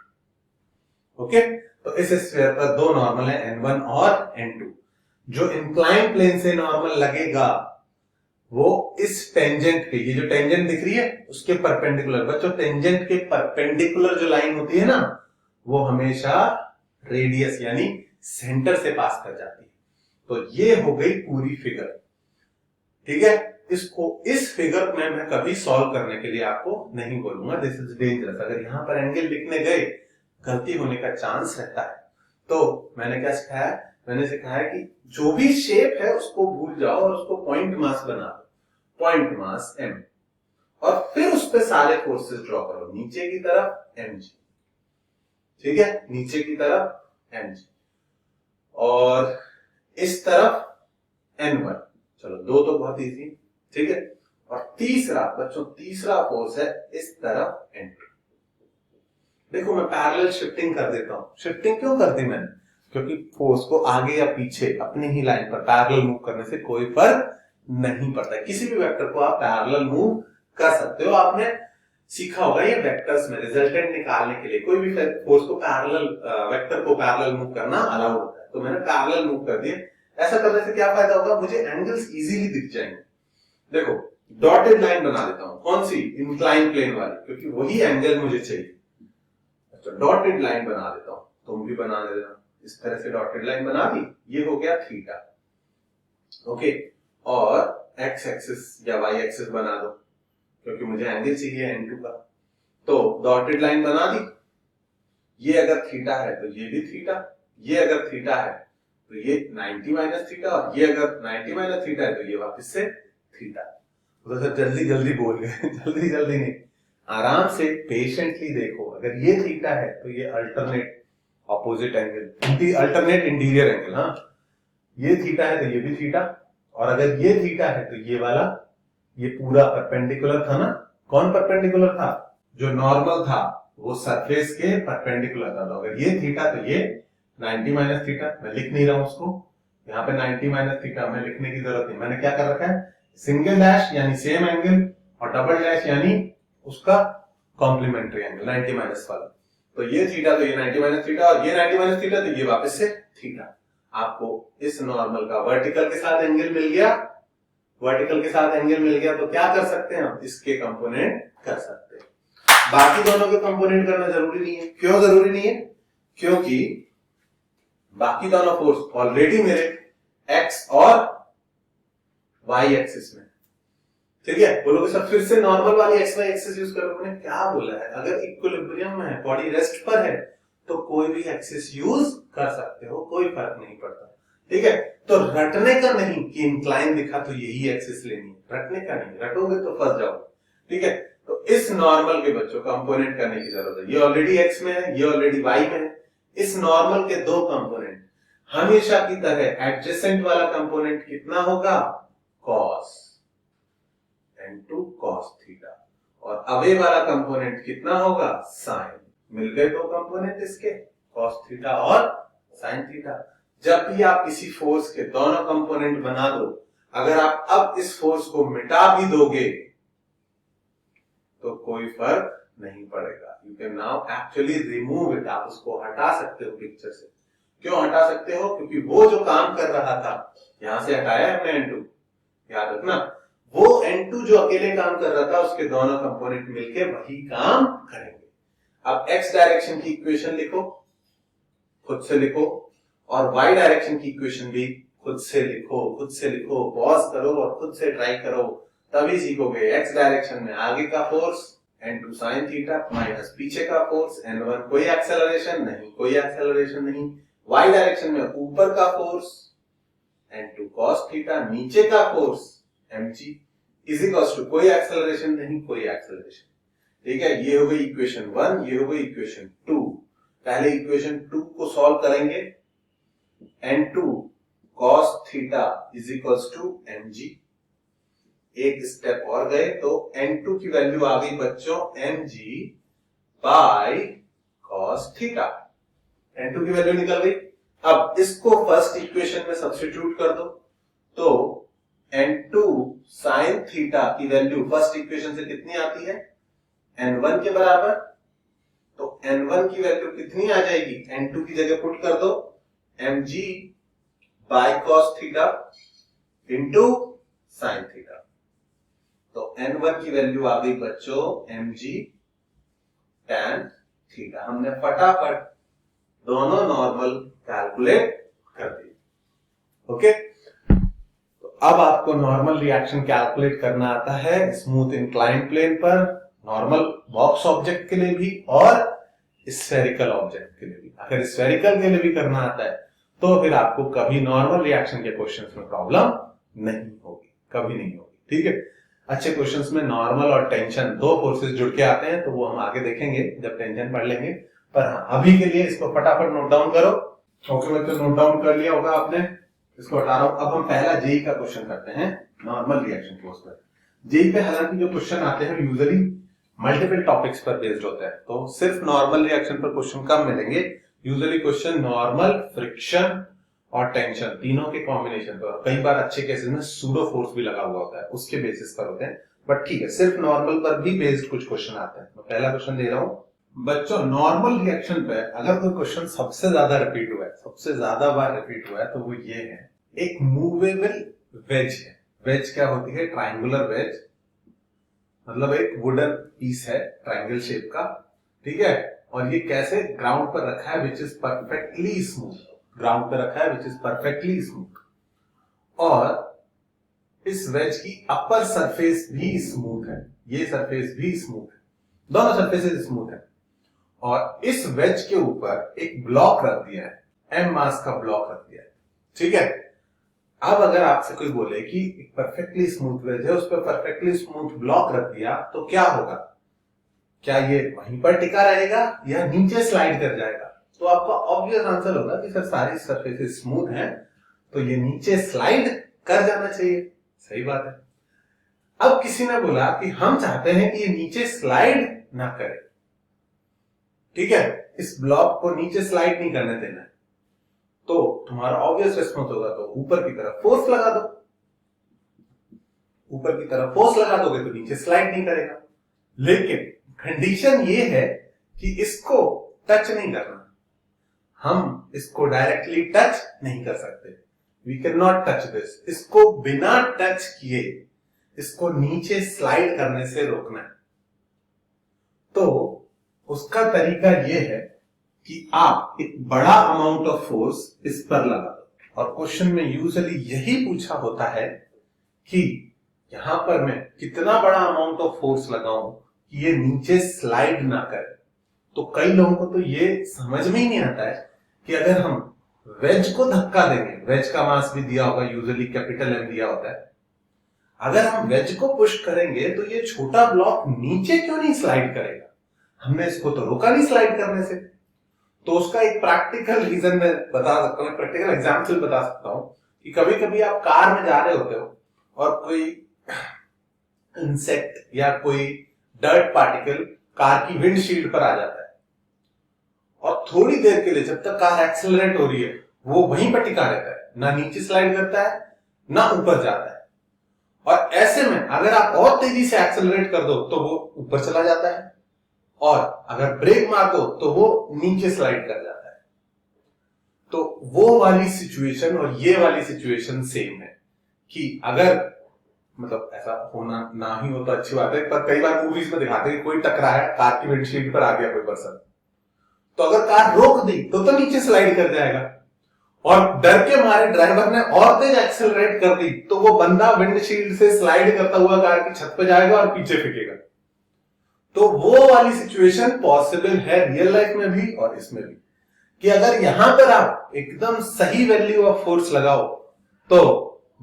ओके, तो इस स्फीयर पर दो नॉर्मल है, N1 और N2। जो इंक्लाइन प्लेन से नॉर्मल लगेगा वो इस टेंजेंट के, ये जो टेंजेंट दिख रही है उसके परपेंडिकुलर। बच्चों टेंजेंट के परपेंडिकुलर जो लाइन होती है ना, वो हमेशा रेडियस यानी सेंटर से पास कर जाती है। तो ये हो गई पूरी फिगर। ठीक है, इसको इस फिगर में मैं कभी सॉल्व करने के लिए आपको नहीं बोलूंगा, दिस इज डेंजरस। अगर यहां पर एंगल लिखने गए गलती होने का चांस रहता है। तो मैंने क्या सिखाया? मैंने सिखाया कि जो भी शेप है उसको भूल जाओ और उसको पॉइंट मास बना दो, पॉइंट मास m, और फिर उस पे सारे फोर्सेस ड्रॉ करो। नीचे की तरफ mg, ठीक है, नीचे की तरफ mg, और इस तरफ n1। चलो दो तो बहुत इजी, ठीक है। और तीसरा बच्चों, तीसरा फोर्स है इस तरफ n2। देखो मैं पैरेलल शिफ्टिंग कर देता हूं। शिफ्टिंग क्यों कर दी मैंने? क्योंकि फोर्स को आगे या पीछे अपनी ही लाइन पर पैरेलल मूव करने से कोई फर्क नहीं पड़ता। किसी भी वेक्टर को आप पैरेलल मूव कर सकते हो। आपने सीखा होगा ये वेक्टर्स में रिजल्टेंट निकालने के लिए कोई भी फोर्स को पैरेलल, वेक्टर को पैरेलल मूव करना अलाउड होता है। तो मैंने पैरेलल मूव कर दिए। ऐसा करने से क्या फायदा होगा? मुझे एंगल्स इजीली दिख जाएंगे। देखो डॉटेड लाइन बना देता हूं, कौन सी? इंक्लाइन प्लेन वाली, क्योंकि वही एंगल मुझे चाहिए। अच्छा, डॉटेड लाइन बना देता हूं, तुम भी बना देना। इस तरह से डॉटेड लाइन बना दी, ये हो गया थीटा। ओके, और एक्स एक्सिस या वाई एक्सिस बना दो, क्योंकि मुझे एंगल चाहिए n2 का। तो डॉटेड लाइन बना दी। ये अगर थीटा है तो ये भी थीटा, ये अगर थीटा है तो ये 90 माइनस थीटा, और ये अगर 90 माइनस थीटा है तो ये वापस से थीटा। तो सर जल्दी जल्दी बोल गए जल्दी जल्दी नहीं, आराम से पेशेंटली देखो। अगर ये थीटा है तो ये alternate opposite angle, alternate interior angle. हाँ, ये थीटा है तो ये भी थीटा, और अगर ये थीटा है तो ये वाला, ये पूरा परपेंडिकुलर था ना। कौन परपेंडिकुलर था? जो नॉर्मल था वो सरफेस के परपेंडिकुलर था। तो अगर ये थीटा तो ये 90 माइनस थीटा। मैं लिख नहीं रहा हूं उसको, यहाँ पे 90 माइनस थीटा में लिखने की जरूरत नहीं। मैंने क्या कर रखा है, सिंगल डैश यानी सेम एंगल, और डबल डैश यानी उसका कॉम्प्लीमेंट्री एंगल 90 माइनस वाला। तो ये थीटा तो ये 90 माइनस थीटा, और ये 90 माइनस थीटा तो ये वापस से थीटा। आपको इस नॉर्मल का वर्टिकल के साथ एंगल मिल गया, वर्टिकल के साथ एंगल मिल गया, तो क्या कर सकते हैं हम, इसके कंपोनेंट कर सकते हैं। बाकी दोनों के कंपोनेंट करना जरूरी नहीं है। क्यों जरूरी नहीं है? क्योंकि बाकी दोनों फोर्स ऑलरेडी मेरे एक्स और वाई एक्सिस में, ठीक है। बोलोगे सर फिर से नॉर्मल वाली एक्स वाई एक्सिस यूज करो। मैंने क्या बोला है, अगर इक्विलिब्रियम में है, बॉडी रेस्ट पर है, तो कोई भी एक्सिस यूज कर सकते हो, कोई फर्क नहीं पड़ता, ठीक है। तो रटने का नहीं कि इंक्लाइन दिखा तो यही एक्सिस लेनी है, रटने का नहीं, रटोगे तो फंस जाओगे, ठीक है। तो इस नॉर्मल के बच्चों कंपोनेंट करने की जरूरत है। ये ऑलरेडी एक्स में है, ये ऑलरेडी वाई में है। इस नॉर्मल के दो कंपोनेंट, हमेशा की तरह एडजेसेंट वाला कंपोनेंट कितना होगा, कॉस n2 cos थीटा, और अवे वाला कंपोनेंट कितना होगा, साइन। मिल गए दो कंपोनेंट इसके, cos थीटा और sin थीटा। जब भी आप किसी फोर्स के दोनों कंपोनेंट बना दो, अगर आप अब इस फोर्स को मिटा भी दोगे तो कोई फर्क नहीं पड़ेगा। You can now actually remove it, आप उसको हटा सकते हो पिक्चर से। क्यों हटा सकते हो? क्योंकि वो जो काम कर रहा था, यहां से हटाया हमने n2, याद रखना, वो n2 जो अकेले काम कर रहा था, उसके दोनों कंपोनेंट मिलके वही काम करेंगे। अब x डायरेक्शन की इक्वेशन लिखो, खुद से लिखो, और y डायरेक्शन की इक्वेशन भी खुद से लिखो, खुद से लिखो, पॉज करो और खुद से ट्राई करो, तभी सीखोगे। x डायरेक्शन में आगे का force n2 sin theta minus पीछे का फोर्स n1, कोई एक्सेलरेशन नहीं, कोई एक्सेलरेशन नहीं। y डायरेक्शन में ऊपर का फोर्स n2 cos थीटा, नीचे का force mg is equals to कोई एक्सेलरेशन नहीं, कोई एक्सेलरेशन, ठीक है। ये हो गई इक्वेशन 1, ये हो गई इक्वेशन 2। पहले इक्वेशन 2 को सॉल्व करेंगे, n2 cos theta is equals to mg। एक स्टेप और गए तो n2 की वैल्यू आ गई बच्चों mg by cos theta, n2 की वैल्यू निकल गई। अब इसको फर्स्ट इक्वेशन में सब्स्टिट्यूट कर दो, तो n2 sin थीटा की वैल्यू फर्स्ट इक्वेशन से कितनी आती है, n1 के बराबर। तो n1 की वैल्यू कितनी आ जाएगी, n2 की जगह पुट कर दो, mg by cos theta into sin theta. तो n1 की वैल्यू आ गई बच्चों mg tan थीटा। हमने फटाफट दोनों नॉर्मल कैलकुलेट कर दिए, ओके। तो अब आपको नॉर्मल रिएक्शन कैलकुलेट करना आता है स्मूथ इंक्लाइंड प्लेन पर, नॉर्मल बॉक्स ऑब्जेक्ट के लिए भी और स्फेरिकल ऑब्जेक्ट के लिए भी। अगर स्फेरिकल के लिए भी करना आता है तो फिर आपको कभी नॉर्मल रिएक्शन के क्वेश्चंस में प्रॉब्लम नहीं होगी, कभी नहीं होगी, ठीक है। अच्छे क्वेश्चंस में नॉर्मल और टेंशन दो फोर्सेस जुड़ के आते हैं, तो वो हम आगे देखेंगे जब टेंशन पढ़ लेंगे। पर हाँ, अभी के लिए इसको फटाफट नोट डाउन करो। ओके बच्चों, नोट डाउन कर लिया होगा आपने, इसको हटा रहा हूं। अब हम पहला जेई का क्वेश्चन करते हैं नॉर्मल रिएक्शन फोर्स पर। जेई पे हालांकि जो क्वेश्चन आते हैं यूजुअली मल्टीपल टॉपिक्स पर बेस्ड होते हैं, तो सिर्फ नॉर्मल रिएक्शन पर क्वेश्चन कम मिलेंगे। यूजुअली क्वेश्चन नॉर्मल, फ्रिक्शन और टेंशन तीनों के कॉम्बिनेशन पर, कई बार अच्छे केसेस में सूडो फोर्स भी लगा हुआ होता है, उसके बेसिस पर होते हैं। बट ठीक है, सिर्फ नॉर्मल पर भी बेस्ड कुछ क्वेश्चन आते हैं। मैं पहला क्वेश्चन दे रहा हूं बच्चों। नॉर्मल रिएक्शन पे अगर कोई क्वेश्चन सबसे ज्यादा रिपीट हुआ है, सबसे ज्यादा बार रिपीट हुआ है, तो वो ये है, एक मूवेबल वेज है। वेज क्या होती है, ट्रायंगुलर वेज, मतलब एक वुडन पीस है ट्रायंगल शेप का, ठीक है। और ये कैसे ग्राउंड पर रखा है, which is perfectly smooth, ground पर रखा है विच इज परफेक्टली स्मूथ। और इस वेज की अपर सरफेस भी स्मूथ है, ये सरफेस भी स्मूथ है, दोनों सरफेसेस स्मूथ है। और इस वेज के ऊपर एक ब्लॉक रख दिया है, एम मास का ब्लॉक रख दिया है। ठीक है। अब अगर आपसे कोई बोले कि परफेक्टली स्मूथ वेज है, उस पर परफेक्टली स्मूथ ब्लॉक रख दिया तो क्या होगा, क्या ये वहीं पर टिका रहेगा या नीचे स्लाइड कर जाएगा? तो आपका ऑब्वियस आंसर होगा कि सर सारी सरफेसेस स्मूथ हैं तो ये नीचे स्लाइड कर जाना चाहिए। सही बात है। अब किसी ने बोला कि हम चाहते हैं कि ये नीचे स्लाइड ना करे, ठीक है, इस ब्लॉक को नीचे स्लाइड नहीं करने देना है, तो तुम्हारा ऑब्वियस रिस्पॉन्स होगा तो ऊपर की तरफ फोर्स लगा दो। ऊपर की तरफ फोर्स लगा दोगे तो नीचे स्लाइड नहीं करेगा। लेकिन कंडीशन ये है कि इसको टच नहीं करना, हम इसको डायरेक्टली टच नहीं कर सकते। We can not touch this. इसको बिना टच किए इसको नीचे स्लाइड करने से रोकना है। तो उसका तरीका यह है कि आप एक बड़ा अमाउंट ऑफ फोर्स इस पर लगा दो। और क्वेश्चन में यूजुअली यही पूछा होता है कि यहां पर मैं कितना बड़ा अमाउंट ऑफ फोर्स लगाऊं कि ये नीचे स्लाइड ना करे। तो कई लोगों को तो ये समझ में ही नहीं आता है कि अगर हम वेज को धक्का देंगे, वेज का मास भी दिया होगा, यूजुअली कैपिटल एम दिया होता है, अगर हम वेज को पुश करेंगे तो ये छोटा ब्लॉक नीचे क्यों नहीं स्लाइड करेगा? हमने इसको तो रोका नहीं स्लाइड करने से। तो उसका एक प्रैक्टिकल रीजन मैं बता सकता हूं, प्रैक्टिकल एग्जांपल बता सकता हूं कि कभी कभी आप कार में जा रहे होते हो और कोई इंसेक्ट या कोई डर्ट पार्टिकल कार की विंडशील्ड पर आ जाता है और थोड़ी देर के लिए जब तक कार एक्सेलरेट हो रही है वो वहीं पर टिका रहता है, ना नीचे स्लाइड करता है ना ऊपर जाता है। और ऐसे में अगर आप और तेजी से एक्सेलरेट कर दो तो वो ऊपर चला जाता है और अगर ब्रेक मार दो तो वो नीचे स्लाइड कर जाता है। तो वो वाली सिचुएशन और ये वाली सिचुएशन सेम है कि अगर मतलब ऐसा होना ना ही हो तो अच्छी बात है, पर कई बार मूवीज में दिखाते हैं कोई टकरा है, कार की विंडशील्ड पर आ गया कोई पर्सन, तो अगर कार रोक दी तो नीचे स्लाइड कर जाएगा और डर के मारे ड्राइवर ने और तेज एक्सेलरेट कर दी तो वो बंदा विंडशील्ड से स्लाइड करता हुआ कार की छत पे जाएगा और पीछे फेंकेगा। तो वो वाली सिचुएशन पॉसिबल है रियल लाइफ में भी और इसमें भी कि अगर यहां पर आप एकदम सही वैल्यू ऑफ फोर्स लगाओ तो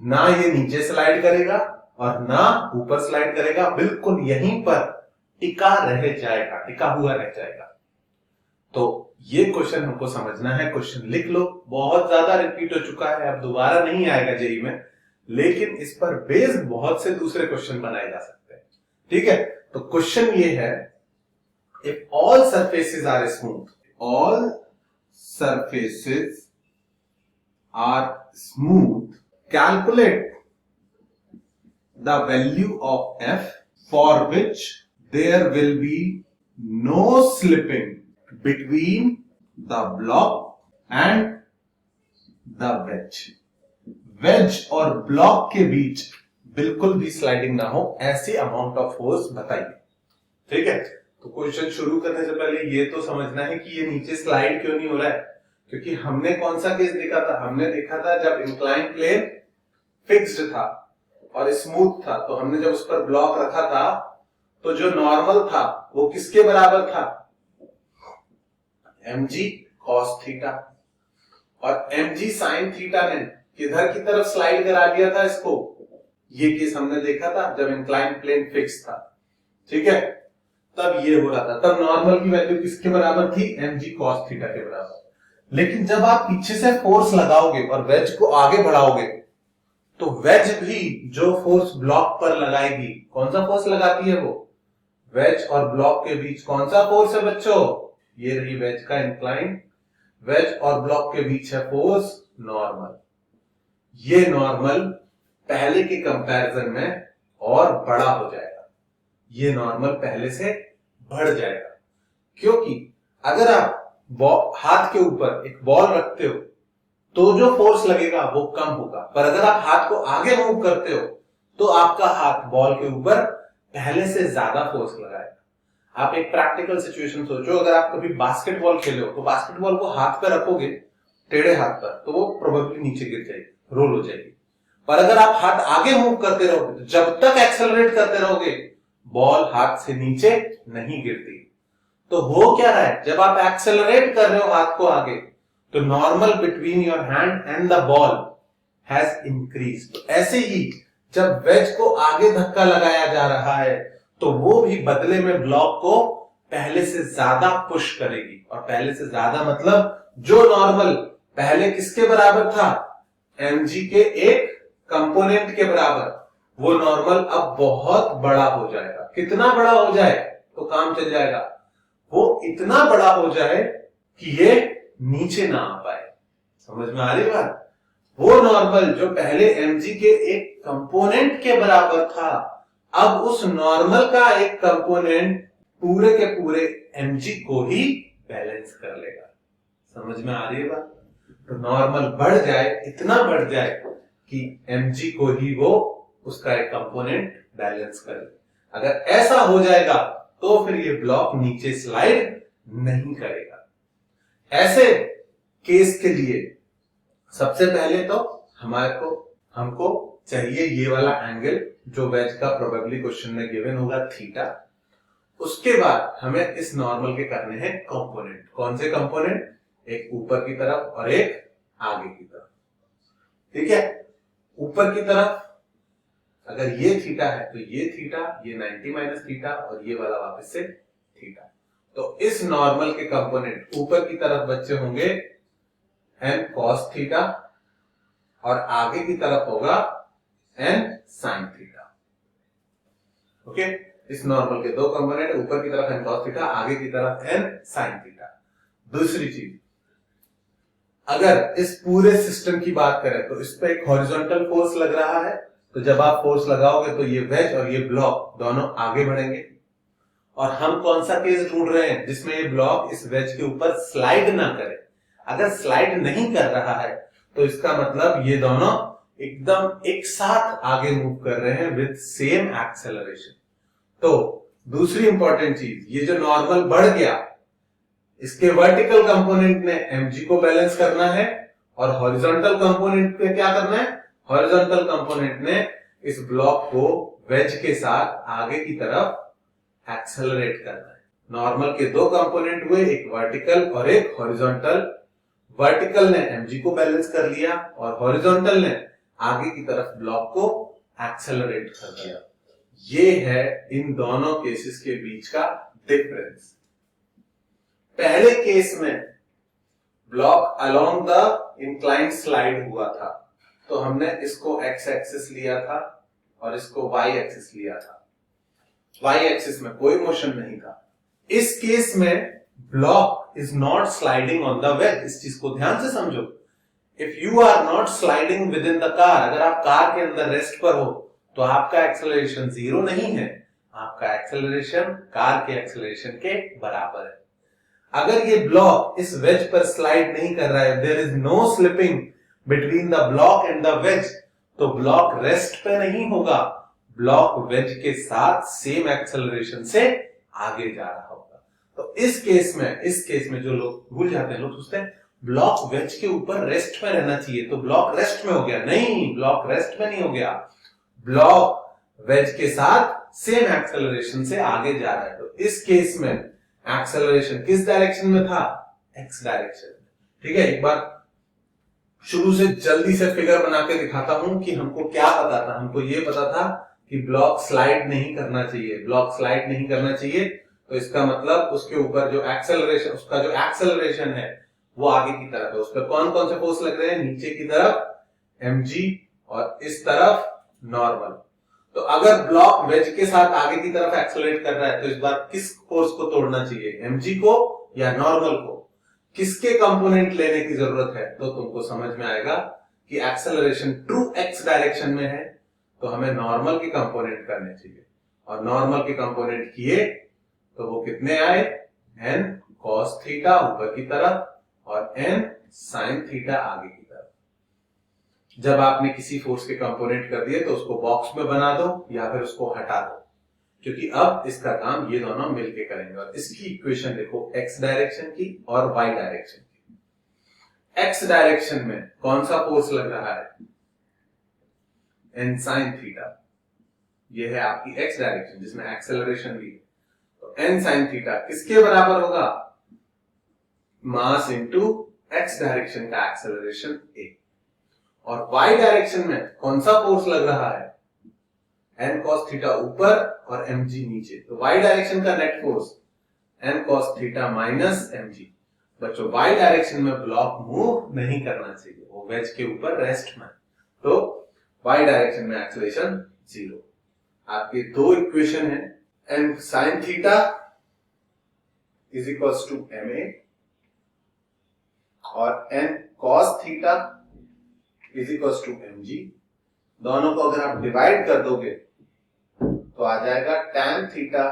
ना ये नीचे स्लाइड करेगा और ना ऊपर स्लाइड करेगा, बिल्कुल यहीं पर टिका रह जाएगा, टिका हुआ रह जाएगा। तो ये क्वेश्चन हमको समझना है। क्वेश्चन लिख लो, बहुत ज्यादा रिपीट हो चुका है, अब दोबारा नहीं आएगा जेई में, लेकिन इस पर बेस्ड बहुत से दूसरे क्वेश्चन बनाए जा सकते हैं। ठीक है, तो क्वेश्चन ये है, if all surfaces are smooth, all surfaces are smooth, calculate the value of F for which there will be no slipping between the block and the wedge। wedge और ब्लॉक के बीच बिल्कुल भी स्लाइडिंग ना हो, ऐसी अमाउंट ऑफ फोर्स बताइए। ठीक है, तो क्वेश्चन शुरू करने से पहले ये तो समझना है कि ये नीचे स्लाइड क्यों नहीं हो रहा है, क्योंकि हमने कौन सा केस देखा था? हमने देखा था जब इंक्लाइन प्लेन फिक्स्ड था और स्मूथ था, तो हमने जब उस पर ब्लॉक रखा था तो जो नॉर्मल था वो किसके बराबर था? mg cos theta. और mg sin थीटा ने किधर की तरफ स्लाइड करा दिया था इसको? ये केस हमने देखा था जब इंक्लाइन प्लेन फिक्स था। ठीक है, तब ये हो रहा था, तब नॉर्मल की वैल्यू किसके बराबर थी? mg cos थीटा के बराबर। लेकिन जब आप पीछे से फोर्स लगाओगे और वेज को आगे बढ़ाओगे तो वेज भी जो फोर्स ब्लॉक पर लगाएगी, कौन सा फोर्स लगाती है वो? वेज और ब्लॉक के बीच कौन सा फोर्स है बच्चों? ये रही वेज का इंक्लाइन, वेज और ब्लॉक के बीच है फोर्स नॉर्मल। ये नॉर्मल पहले के कंपैरिजन में और बड़ा हो जाएगा, ये नॉर्मल पहले से बढ़ जाएगा, क्योंकि अगर आप हाथ के ऊपर एक बॉल रखते हो तो जो फोर्स लगेगा वो कम होगा, पर अगर आप हाथ को आगे मूव करते हो तो आपका हाथ बॉल के ऊपर पहले से ज्यादा फोर्स लगाएगा। आप एक प्रैक्टिकल सिचुएशन सोचो, अगर आप कभी बास्केटबॉल खेले हो तो बास्केटबॉल को हाथ पे रखोगे टेढ़े हाथ पर तो वो प्रोबेबली नीचे गिर जाएगी, रोल हो जाएगी। पर अगर आप हाथ आगे मूव करते रहोगे तो जब तक एक्सेलरेट करते रहोगे बॉल हाथ से नीचे नहीं गिरती। तो हो क्या रहा है, जब आप एक्सेलरेट कर रहे हो हाथ को आगे तो normal between your hand and the ball has increase. तो ऐसे ही जब वेज को आगे धक्का लगाया जा रहा है तो वो भी बदले में ब्लॉक को पहले से ज्यादा पुश करेगी। और पहले से ज्यादा मतलब जो नॉर्मल पहले किसके बराबर था, mg के एक कंपोनेंट के बराबर, वो नॉर्मल अब बहुत बड़ा हो जाएगा। कितना बड़ा हो जाए तो काम चल जाएगा, वो इतना बड़ा हो जाए कि ये नीचे ना आ पाए। समझ में आ रही बात? वो नॉर्मल जो पहले mg के एक कंपोनेंट के बराबर था, अब उस नॉर्मल का एक कंपोनेंट पूरे के पूरे mg को ही बैलेंस कर लेगा। समझ में आ रही है बात? तो नॉर्मल बढ़ जाए, इतना बढ़ जाए कि mg को ही वो उसका एक कंपोनेंट बैलेंस करे। अगर ऐसा हो जाएगा तो फिर ये ब्लॉक नीचे स्लाइड नहीं करेगा। ऐसे केस के लिए सबसे पहले तो हमको चाहिए ये वाला एंगल जो वेज का प्रोबेबली क्वेश्चन में गिवन होगा, थीटा। उसके बाद हमें इस नॉर्मल के करने हैं कंपोनेंट। कौन से कंपोनेंट? एक ऊपर की तरफ और एक आगे की तरफ। ठीक है, ऊपर की तरफ अगर ये थीटा है तो ये थीटा, ये 90 माइनस थीटा और ये वाला वापस से थीटा। तो इस नॉर्मल के कंपोनेंट ऊपर की तरफ बच्चे होंगे n cos थीटा और आगे की तरफ होगा n sin थीटा। ओके, इस नॉर्मल के दो कंपोनेंट, ऊपर की तरफ n cos थीटा, आगे की तरफ n sin थीटा। दूसरी चीज, अगर इस पूरे सिस्टम की बात करें तो इस पे एक हॉरिजॉन्टल फोर्स लग रहा है। तो जब आप फोर्स लगाओगे तो ये वेज और ये ब्लॉक दोनों आगे बढ़ेंगे। और हम कौन सा केस ढूंढ रहे हैं जिसमें ये ब्लॉक इस वेज के ऊपर स्लाइड ना करे। अगर स्लाइड नहीं कर रहा है तो इसका मतलब ये दोनों एकदम एक साथ आगे मूव कर रहे हैं विद सेम एक्सेलरेशन। तो दूसरी इंपॉर्टेंट चीज, ये जो नॉर्मल बढ़ गया, इसके वर्टिकल कंपोनेंट ने mg को बैलेंस करना है और हॉरिजॉन्टल कंपोनेंट पे क्या करना है? हॉरिजॉन्टल कंपोनेंट ने इस ब्लॉक को वेज के साथ आगे की तरफ एक्सेलरेट करना है। नॉर्मल के दो कंपोनेंट हुए, एक वर्टिकल और एक हॉरिजॉन्टल। वर्टिकल ने mg को बैलेंस कर लिया और हॉरिजॉन्टल ने आगे की तरफ ब्लॉक को एक्सेलरेट कर दिया। ये है इन दोनों केसेस के बीच का डिफरेंस। पहले केस में block along the inclined slide हुआ था, तो हमने इसको x एक्सिस लिया था और इसको y एक्सिस लिया था। y एक्सिस में कोई मोशन नहीं था। इस केस में block is not sliding on the wedge. इस चीज को ध्यान से समझो। If you are not sliding within the car, अगर आप कार के अंदर रेस्ट पर हो तो आपका एक्सेलरेशन जीरो नहीं है, आपका एक्सेलरेशन कार के एक्सेलरेशन के बराबर है। अगर ये ब्लॉक इस वेज पर स्लाइड नहीं कर रहा है, there is no slipping between the block and the wedge, तो ब्लॉक रेस्ट पे नहीं होगा, ब्लॉक वेज के साथ सेम एक्सेलरेशन से आगे जा रहा होगा। तो इस केस में जो लोग भूल जाते हैं, लोग सोचते हैं ब्लॉक वेज के ऊपर रेस्ट में रहना चाहिए तो ब्लॉक रेस्ट में हो गया। नहीं, ब्लॉक रेस्ट में नहीं हो गया, ब्लॉक वेज के साथ सेम एक्सेलरेशन से आगे जा रहा है। तो इस केस में एक्सेलरेशन किस डायरेक्शन में था? एक्स डायरेक्शन में। ठीक है, एक बार शुरू से जल्दी से फिगर बना के दिखाता हूं कि हमको क्या पता था। हमको ये पता था कि ब्लॉक स्लाइड नहीं करना चाहिए। ब्लॉक स्लाइड नहीं करना चाहिए तो इसका मतलब उसके ऊपर जो एक्सेलरेशन, उसका जो एक्सेलरेशन है वो आगे की तरफ है। उस पर कौन कौन से फोर्स लग रहे हैं? नीचे की तरफ mg और इस तरफ नॉर्मल। तो अगर ब्लॉक वेज के साथ आगे की तरफ एक्सेलरेट कर रहा है तो इस बार किस फोर्स को तोड़ना चाहिए? mg को या नॉर्मल को? किसके कंपोनेंट लेने की जरूरत है? तो तुमको समझ में आएगा कि एक्सेलरेशन ट्रू एक्स डायरेक्शन में है तो हमें नॉर्मल के कंपोनेंट करने चाहिए। और नॉर्मल के कंपोनेंट किए तो वो कितने आए? n cos थीटा ऊपर की तरफ और n sin थीटा आगे की तरफ। जब आपने किसी फोर्स के कंपोनेंट कर दिए तो उसको बॉक्स में बना दो या फिर उसको हटा दो, क्योंकि अब इसका काम ये दोनों मिलके करेंगे। और इसकी इक्वेशन देखो, x डायरेक्शन की और y डायरेक्शन की। x डायरेक्शन में कौन सा फोर्स लग रहा है? n sin theta. ये है आपकी x डायरेक्शन जिसमें एक्सेलरेशन भी है। तो n sin थीटा किसके बराबर होगा? मास इंटू एक्स डायरेक्शन का एक्सेलरेशन a और y डायरेक्शन में कौन सा फोर्स लग रहा है, n cos थीटा ऊपर और mg नीचे। तो y डायरेक्शन का net force n cos theta minus mg। बच्चों y डायरेक्शन में ब्लॉक मूव नहीं करना चाहिए, वो वेज के ऊपर रेस्ट में, तो y डायरेक्शन में एक्सेलरेशन 0। आपके दो इक्वेशन है, n sin theta is equals to ma और n cos theta is equals to mg। दोनों को अगर आप डिवाइड कर दोगे तो आ जाएगा tan theta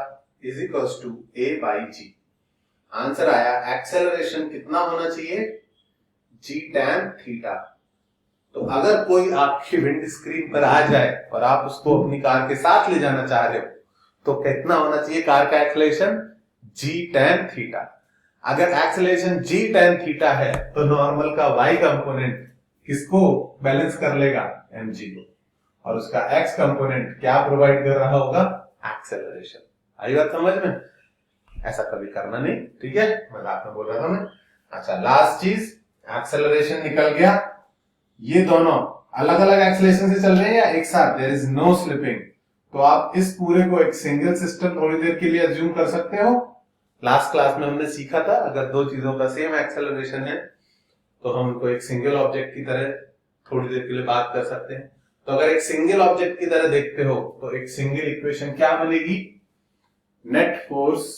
is equals to a by g। Answer आया एक्सेलरेशन कितना होना चाहिए, g tan थीटा। तो अगर कोई आपकी विंड स्क्रीन पर आ जाए और आप उसको अपनी कार के साथ ले जाना चाह रहे हो तो कितना होना चाहिए कार का एक्सेलरेशन, g tan थीटा। अगर एक्सेलरेशन g tan थीटा है तो नॉर्मल का y कंपोनेंट किसको बैलेंस कर लेगा, mg को, और उसका x कंपोनेंट क्या प्रोवाइड कर रहा होगा, एक्सेलरेशन। आई बात समझ में? ऐसा कभी करना नहीं, ठीक है, मजाक में बोल रहा था मैं। अच्छा, लास्ट चीज, एक्सेलरेशन निकल गया, ये दोनों अलग अलग एक्सेलरेशन से चल रहे हैं या एक साथ, देयर इज नो स्लिपिंग। तो आप इस पूरे को एक सिंगल सिस्टम थोड़ी देर के लिए अज्यूम कर सकते हो। लास्ट क्लास में हमने सीखा था अगर दो चीजों का सेम एक्सेलरेशन है तो हम उनको एक सिंगल ऑब्जेक्ट की तरह थोड़ी देर के लिए बात कर सकते हैं। तो अगर एक सिंगल ऑब्जेक्ट की तरह देखते हो तो एक सिंगल इक्वेशन क्या बनेगी, नेट फोर्स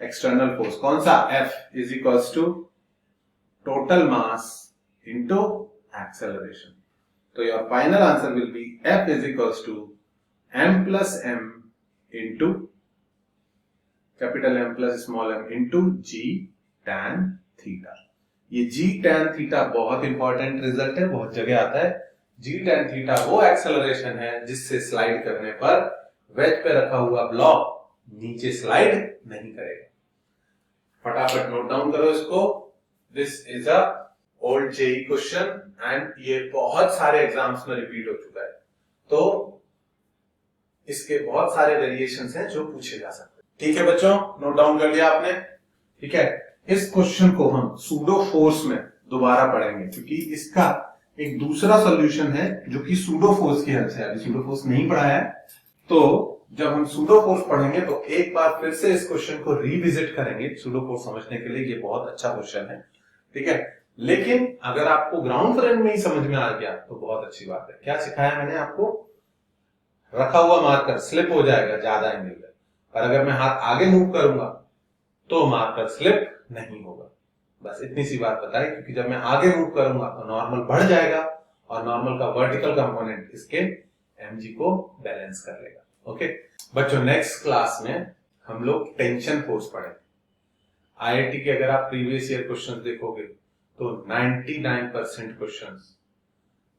एक्सटर्नल फोर्स कौन सा, F is equals to total mass into acceleration. तो your final answer will be F is equals to m plus m into capital M plus small m into g tan theta. ये g tan थीटा बहुत इंपॉर्टेंट रिजल्ट है, बहुत जगह आता है। g tan थीटा वो एक्सेलरेशन है जिससे स्लाइड करने पर वेज पे रखा हुआ ब्लॉक नीचे स्लाइड नहीं करेगा। फटाफट नोट डाउन करो इसको। This is a old JEE question and ये बहुत सारे एग्जाम्स में रिपीट हो चुका है, तो इसके बहुत सारे वेरिएशंस हैं जो पूछे जा सकते हैं। ठीक है बच्चों, नोट डाउन कर लिया आपने? ठीक है, इस क्वेश्चन को हम सूडो फोर्स में दोबारा पढ़ेंगे क्योंकि इसका एक दूसरा सॉल्यूशन है जो कि सूडो फोर्स की हेल्प से। अभी सूडो फोर्स नहीं पढ़ा है, तो जब हम सूडो फोर्स पढ़ेंगे तो एक बार फिर से इस क्वेश्चन को रिविजिट करेंगे सूडो फोर्स समझने के लिए। ये बहुत अच्छा क्वेश्चन है, ठीक है। लेकिन अगर आपको ग्राउंड फ्रेम में ही समझ में आ गया तो बहुत अच्छी बात है। क्या सिखाया मैंने आपको, रखा हुआ मार्कर स्लिप हो जाएगा ज्यादा एंगल पे, पर अगर मैं हाथ आगे मूव करूंगा तो मार्कर स्लिप नहीं होगा। बस इतनी सी बात बताई, क्योंकि जब मैं आगे मूव करूंगा तो नॉर्मल बढ़ जाएगा और नॉर्मल का वर्टिकल कंपोनेंट इसके mg को बैलेंस कर लेगा। ओके बच्चों, नेक्स्ट क्लास में हम लोग टेंशन फोर्स पढ़ेंगे। आईआईटी के अगर आप प्रीवियस ईयर क्वेश्चंस देखोगे तो 99% क्वेश्चंस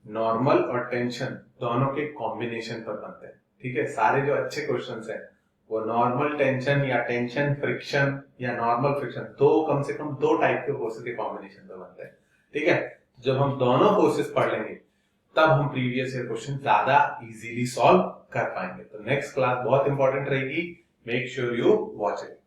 नॉर्मल और टेंशन दोनों के कॉम्बिनेशन पर बनते हैं। ठीक है, सारे जो अच्छे क्वेश्चंस हैं वो नॉर्मल टेंशन या टेंशन फ्रिक्शन या नॉर्मल फ्रिक्शन, कम से कम दो टाइप के फोर्सेस के कॉम्बिनेशन पर बनते हैं। ठीक है, जब हम दोनों फोर्सेस पढ़ लेंगे तब हम प्रीवियस ईयर क्वेश्चन ज्यादा इजीली सॉल्व कर पाएंगे। तो नेक्स्ट क्लास बहुत इंपॉर्टेंट रहेगी, make sure you watch it.